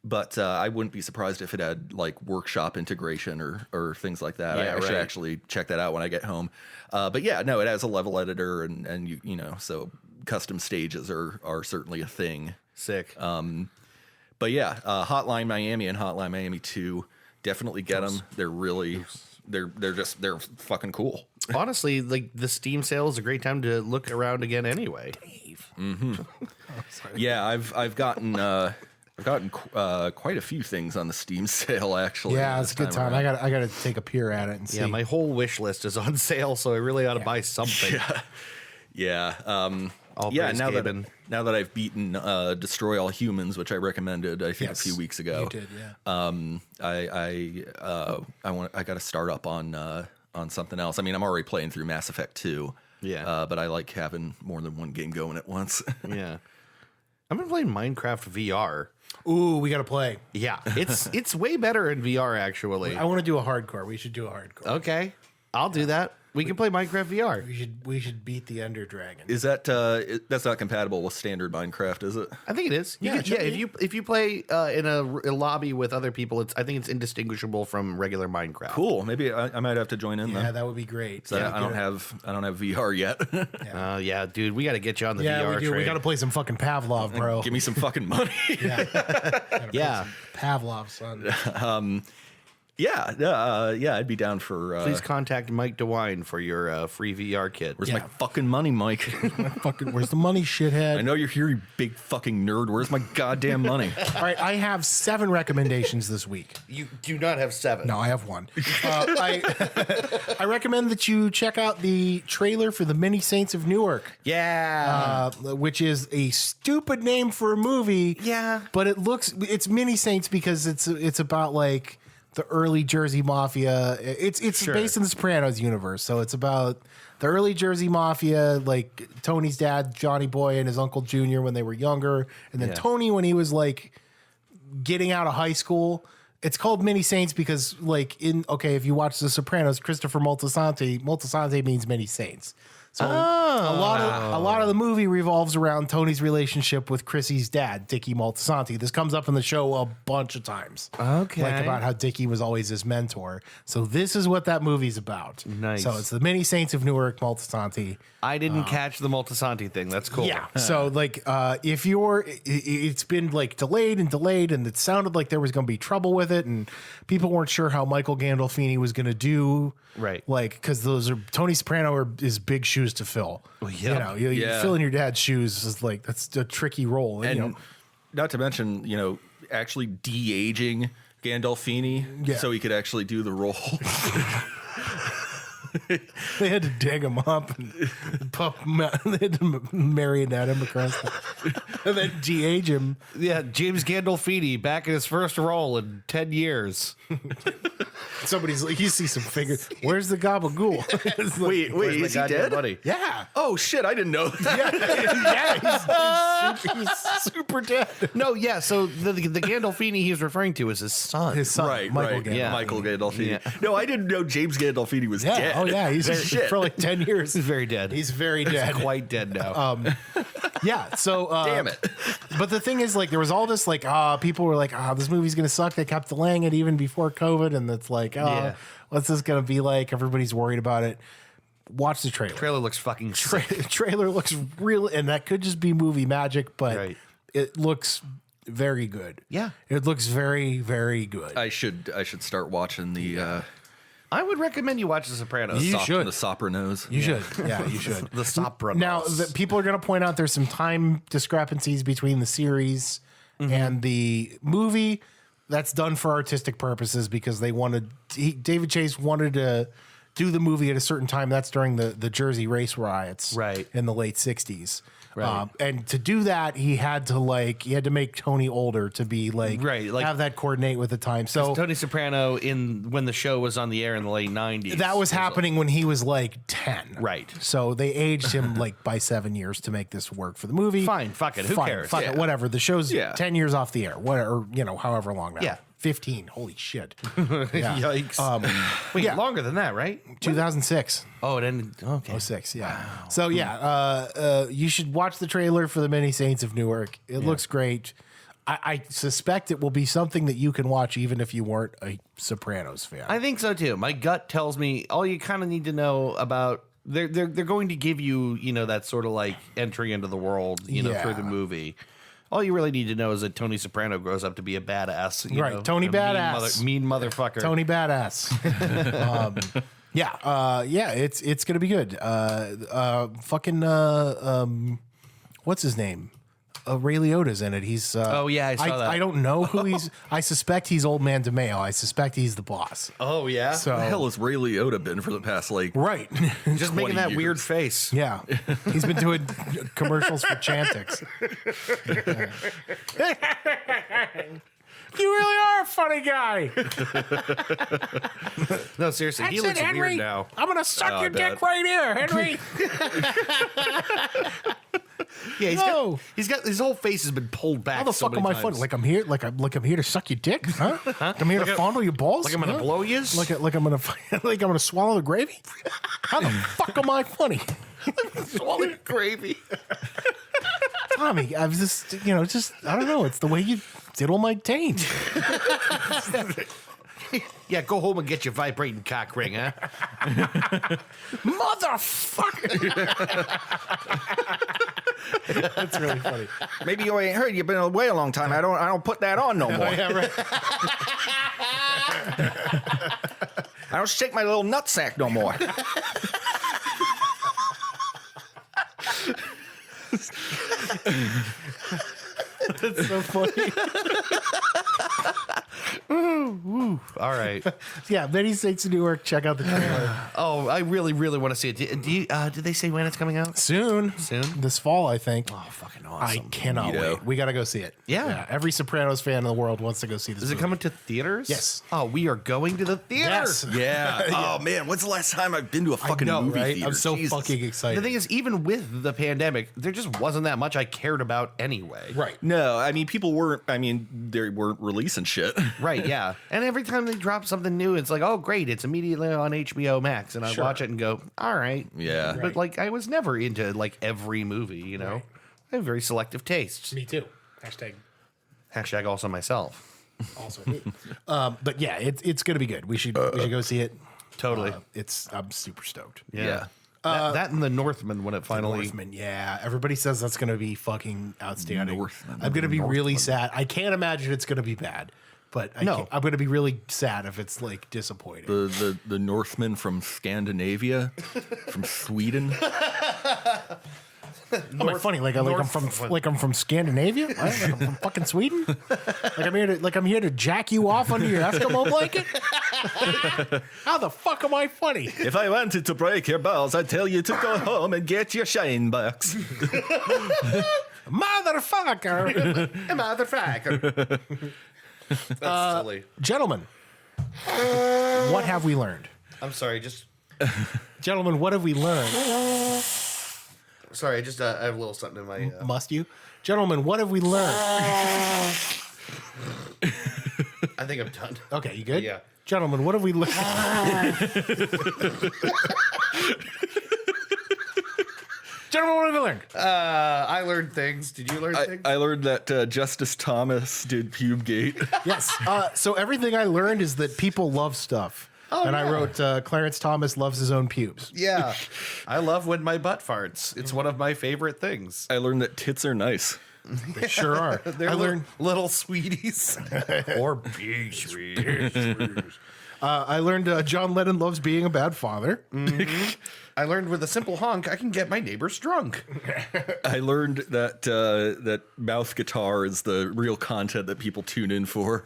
But I wouldn't be surprised if it had like workshop integration or things like that. Yeah, I should right. actually check that out when I get home. But yeah, no, it has a level editor and so custom stages are certainly a thing. Sick. But yeah, Hotline Miami and Hotline Miami 2, definitely get them. They're really they're fucking cool. Honestly, like the Steam sale is a great time to look around again anyway. Yeah, I've gotten quite a few things on the Steam sale actually. Yeah, it's a good time. around. I got to take a peer at it and see. Yeah, my whole wish list is on sale, so I really ought to buy something. Yeah. All Yeah, praise now Gaben. that I've beaten Destroy All Humans, which I recommended, I think a few weeks ago. You did, yeah. I got to start up on something else. I mean, I'm already playing through Mass Effect 2. Yeah. But I like having more than one game going at once. Yeah. I've been playing Minecraft VR. Ooh, we got to play. Yeah, it's way better in VR actually. I want to do a hardcore. We should do a hardcore. Okay, I'll do that. We can play Minecraft VR. We should beat the Ender Dragon. Is that that's not compatible with standard Minecraft, is it? I think it is. Yeah, it should if you play in a lobby with other people, I think it's indistinguishable from regular Minecraft. Cool. Maybe I might have to join in then. Yeah, that would be great. So I don't have VR yet. Yeah, dude, we got to get you on the Yeah, VR we do. train. We got to play some fucking Pavlov, bro. Give me some fucking money. Yeah. Pavlov, son. Yeah, I'd be down for. Please contact Mike DeWine for your free VR kit. Where's my fucking money, Mike? Where's the money, shithead? I know you're here, you big fucking nerd. Where's my goddamn money? All right, I have 7 recommendations this week. You do not have 7. No, I have 1. I recommend that you check out the trailer for the Many Saints of Newark. Yeah. Which is a stupid name for a movie. Yeah. But it's Many Saints because it's about like the early Jersey Mafia. It's based in the Sopranos universe, so it's about the early Jersey Mafia, like Tony's dad, Johnny Boy, and his uncle Junior when they were younger, and then Tony when he was like getting out of high school. It's called Many Saints because, like, if you watch The Sopranos, Christopher Moltisanti means many saints. So a lot of the movie revolves around Tony's relationship with Chrissy's dad, Dickie Moltisanti. This comes up in the show a bunch of times. Okay. Like about how Dickie was always his mentor. So this is what that movie's about. Nice. So it's the Many Saints of Newark, Moltisanti. I didn't catch the Moltisanti thing. That's cool. Yeah. So like, if it's been like delayed, and it sounded like there was going to be trouble with it, and people weren't sure how Michael Gandolfini was going to do. Right. Like, because Tony Soprano is big shoes to fill. Well, yeah. You know, filling your dad's shoes is like, that's a tricky role. And not to mention, actually de-aging Gandolfini so he could actually do the role. They had to dig him up and they had to marionette him across and then de-age him. Yeah, James Gandolfini back in his first role in 10 years. Somebody's like, you see some fingers. Where's the gabagool? It's like, Wait, is he dead? Buddy? yeah. Oh shit, I didn't know that. He's super dead. No, yeah. So the Gandolfini he's referring to is his son. His son, Right, Michael right. Gandolfini. Yeah. Michael Gandolfini. Yeah. No, I didn't know James Gandolfini was Yeah. dead. Oh yeah, he's Shit. for like 10 years. He's very dead. He's very dead. Quite dead now. Yeah. So Damn it. But the thing is, like, there was all this like, people were like, this movie's gonna suck. They kept delaying it even before COVID, and it's like, what's this gonna be like? Everybody's worried about it. Watch the trailer. Trailer looks fucking sick. Trailer looks real, and that could just be movie magic, but Right. it looks very good. Yeah. It looks very, very good. I should start watching the I would recommend you watch The Sopranos. You should. the Sopranos. You should. Yeah, you should. The Sopranos. Now, people are going to point out there's some time discrepancies between the series and the movie. That's done for artistic purposes because they David Chase wanted to do the movie at a certain time. That's during the Jersey race riots, Right. in the late 60s. Right. And to do that, he had to make Tony older to be Right, like- have that coordinate with the time. So Tony Soprano when the show was on the air in the late 90s. that was happening when he was like 10. Right. So they aged him like by 7 years to make this work for the movie. Fine, fuck it. Who cares? Fuck it, whatever. The show's Yeah. 10 years off the air. Whatever, however long now. Yeah. 15. Holy shit. Yeah. Yikes. Wait, yeah. longer than that, right? 2006. Oh, it ended. Okay. 06, yeah. So yeah, you should watch the trailer for the Many Saints of Newark. It looks great. I suspect it will be something that you can watch even if you weren't a Sopranos fan. I think so too. My gut tells me all you kind of need to know about. They're going to give you that sort of like entry into the world through the movie. All you really need to know is that Tony Soprano grows up to be a badass. Right, Tony Badass. Mean motherfucker. Tony Badass. It's gonna be good. What's his name? Ray Liotta's in it. He's Oh, yeah, I saw that. I don't know who he's. I suspect he's Old Man DeMeo. I suspect he's the boss. Oh yeah. So Where the hell has Ray Liotta been for the past right, just making 20 that years. weird face. yeah, he's been doing commercials for Chantix. You really are a funny guy. No, seriously, he looks weird now. I'm gonna suck Oh, your I bet. dick right here, Henry. No. he's got his whole face has been pulled back. How the so fuck many am I times. funny? Like I'm here, like I'm here to suck your dick, huh? I'm here to fondle your balls. Like I'm gonna blow yous? Like I'm gonna swallow the gravy. How the fuck am I funny? swallow gravy. Tommy, I was just I don't know. It's the way you diddle my taint. Yeah, go home and get your vibrating cock ring, huh? Motherfucker. That's really funny. Maybe you ain't heard. You've been away a long time. I don't put that on no more. Yeah, right. I don't shake my little nutsack no more. That's so funny. All right. Yeah, many states in New York. Check out the trailer. Oh, I really, really want to see it. Did they say when it's coming out? Soon. This fall, I think. Oh, fucking I awesome. cannot Neato. wait. We got to go see it. Yeah. Every Sopranos fan in the world wants to go see this. Is it movie. coming to theaters? Yes. Oh, we are going to the theater. Yes. Yeah. Oh man, when's the last time I've been to a fucking I know, movie right? theater? I'm so Jesus. fucking excited. The thing is, even with the pandemic, there just wasn't that much I cared about anyway. Right. No, I mean people weren't. I mean they weren't releasing shit. Right, yeah. And every time they drop something new, it's like, oh, great, it's immediately on HBO Max. And I Sure. watch it and go, all right. Yeah. But, like, I was never into, like, every movie, you know? Right. I have very selective tastes. Me too. Hashtag Hashtag also myself. also me. But yeah, it's gonna be good. We should go see it. Totally. I'm super stoked. Yeah. That and The Northman when it finally... Northman, yeah. Everybody says that's gonna be fucking outstanding. Northman. I'm gonna be really sad. I can't imagine it's gonna be bad, but I'm gonna be really sad if it's like disappointing. The Northmen from Scandinavia, from Sweden. Am I funny? Like I'm from Scandinavia? Like I'm from fucking Sweden? Like I'm here to jack you off under your Eskimo blanket? How the fuck am I funny? If I wanted to break your balls, I'd tell you to go home and get your shine box. Motherfucker. Motherfucker. That's silly. Gentlemen, what have we learned? I'm sorry, just... Gentlemen, what have we learned? Sorry, I have a little something in my... Must you? Gentlemen, what have we learned? I think I'm done. Okay, you good? Yeah. Gentlemen, what have we learned? Gentlemen, what have we learned? I learned things. Did you learn things? I learned that Justice Thomas did Pubegate. Yes. So everything I learned is that people love stuff. And I wrote Clarence Thomas loves his own pubes. Yeah. I love when my butt farts. It's one of my favorite things. I learned that tits are nice. They sure are. They're I learned little sweeties. Or big sweeties. I learned John Lennon loves being a bad father. I learned with a simple honk, I can get my neighbors drunk. I learned that that mouth guitar is the real content that people tune in for.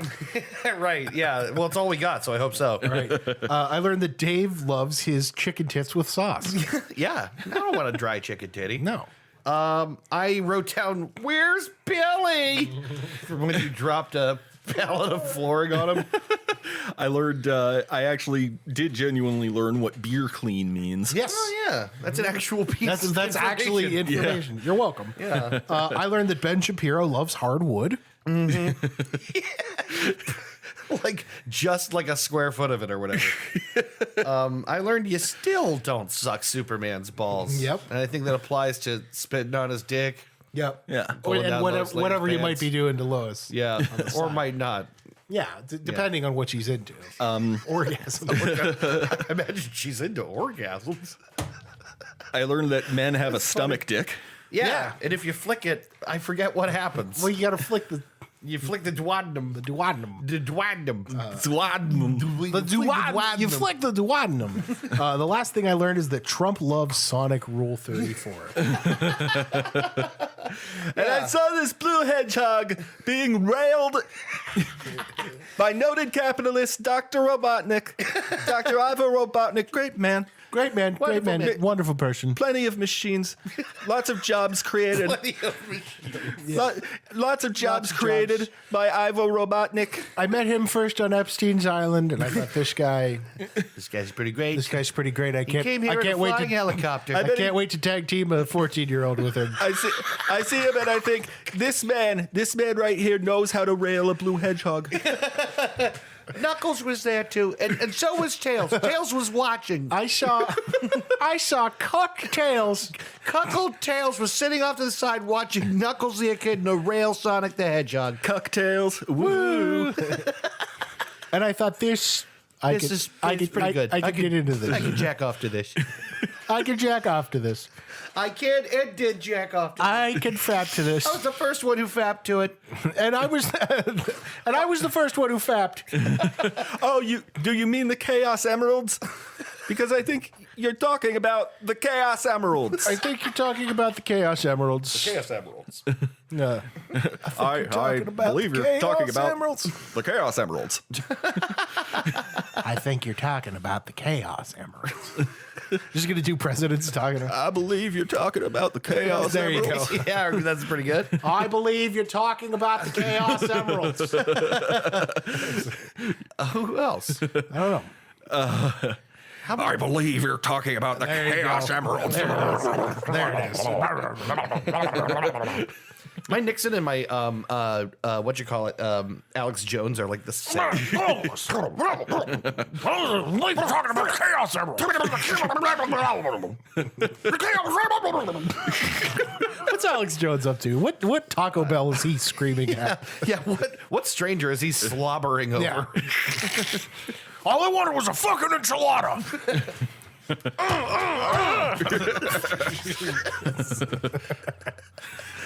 Right, yeah. Well, it's all we got, so I hope so. Right. I learned that Dave loves his chicken tits with sauce. Yeah. I don't want a dry chicken titty. No. I wrote down, where's Billy? From when you dropped a pallet of flooring on him. I learned. I actually did genuinely learn what beer clean means. Yes. Oh, yeah. That's an actual piece of That's actually information. You're welcome. Yeah. I learned that Ben Shapiro loves hard wood. Like, just like a square foot of it or whatever. I learned you still don't suck Superman's balls. Yep. And I think that applies to spitting on his dick. Yep. Yeah. Pulling And down Lois Lane's whatever you pants. might be doing to Lois. Yeah. Or might not. Yeah, depending on what she's into. Orgasm. I imagine she's into orgasms. I learned that men have a stomach dick. Yeah. And if you flick it, I forget what happens. Well, you got to flick the You flick the duodenum. duodenum. The duodenum. The duodenum. You flick the duodenum. The last thing I learned is that Trump loves Sonic Rule 34. And I saw this blue hedgehog being railed by noted capitalist Dr. Robotnik. Dr. Ivo Robotnik. Great man. Great man. Great man. man. Wonderful person. Plenty of machines. Lots of jobs created. Lots of jobs created by Ivo Robotnik. I met him first on Epstein's Island, and I thought this guy's pretty great. pretty great. I He came here I in a can't wait flying to helicopter. I can't wait to tag team a 14-year-old with him. I see him and I think this man right here knows how to rail a blue hedgehog. Knuckles was there too, and so was Tails. Tails was watching. I saw cocktails. Cuckold Tails was sitting off to the side watching Knuckles the Kid and a rail Sonic the Hedgehog. Cocktails. Woo. And I thought This is pretty good. I could get into this. I can jack off to this. I could jack off to this. I can and did jack off to this. I can fap to this. I was the first one who fapped to it. And I was the first one who fapped. Oh, do you mean the Chaos Emeralds? Because I think you're talking about the Chaos Emeralds. I think you're talking about the Chaos Emeralds. Chaos Emeralds. Yeah. I believe you're talking about the Chaos Emeralds. I think you're talking about the Chaos Emeralds. Just gonna do presidents talking. I believe you're talking about the Chaos There you Emeralds. go. Yeah, that's pretty good. I believe you're talking about the Chaos Emeralds. Who else? I don't know. I believe you're talking about the Chaos Emeralds. There it is. My Nixon and my Alex Jones are like the same. We're talking about the Chaos Emeralds. What's Alex Jones up to? What Taco Bell is he screaming at? Yeah, what stranger is he slobbering over? Yeah. All I wanted was a fucking enchilada.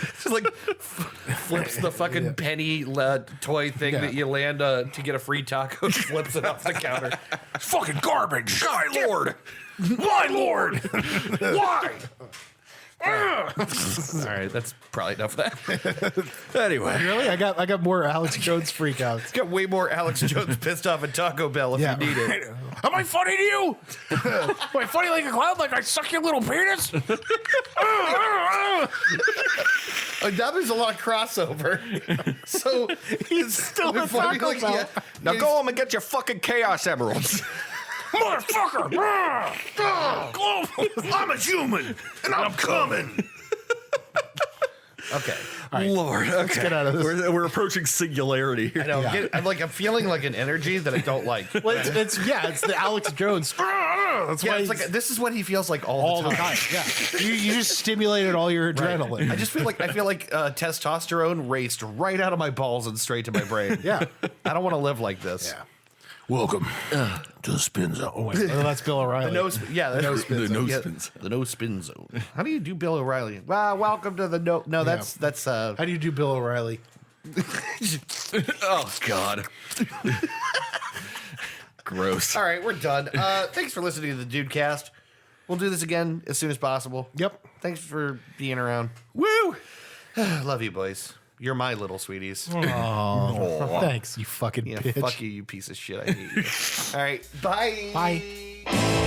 Just like flips the fucking penny toy thing that you land to get a free taco, flips it off the counter. Fucking garbage. My lord. My lord. Why? All right, that's probably enough of that. Anyway. Really? I got more Alex Jones freakouts. Got way more Alex Jones pissed off at Taco Bell if you need it. Am I funny to you? Am I funny like a clown? Like I suck your little penis? Now there's a lot of crossover. So He's still a funny, Taco Bell. Now go home and get your fucking Chaos Emeralds. Motherfucker! I'm a human, and I'm coming. Okay. Lord, okay. get out of this. We're approaching singularity here. I know. Yeah. I'm feeling like an energy that I don't like. Well, it's the Alex Jones. That's Yeah, why it's like this is what he feels like all the time. Yeah, you just stimulated all your adrenaline. I just feel like testosterone raced right out of my balls and straight to my brain. Yeah. I don't want to live like this. Yeah. Welcome to the spin zone. Oh, wait, that's Bill O'Reilly. The no spin spins. The no spin zone. How do you do Bill O'Reilly? Well, welcome to the no. No, that's How do you do Bill O'Reilly? Oh God. Gross. All right, we're done. Thanks for listening to the Dude Cast. We'll do this again as soon as possible. Yep. Thanks for being around. Woo. Love you, boys. You're my little sweeties. Oh, thanks, you fucking Yeah, bitch. fuck you, you piece of shit. I hate you. All right, bye. Bye.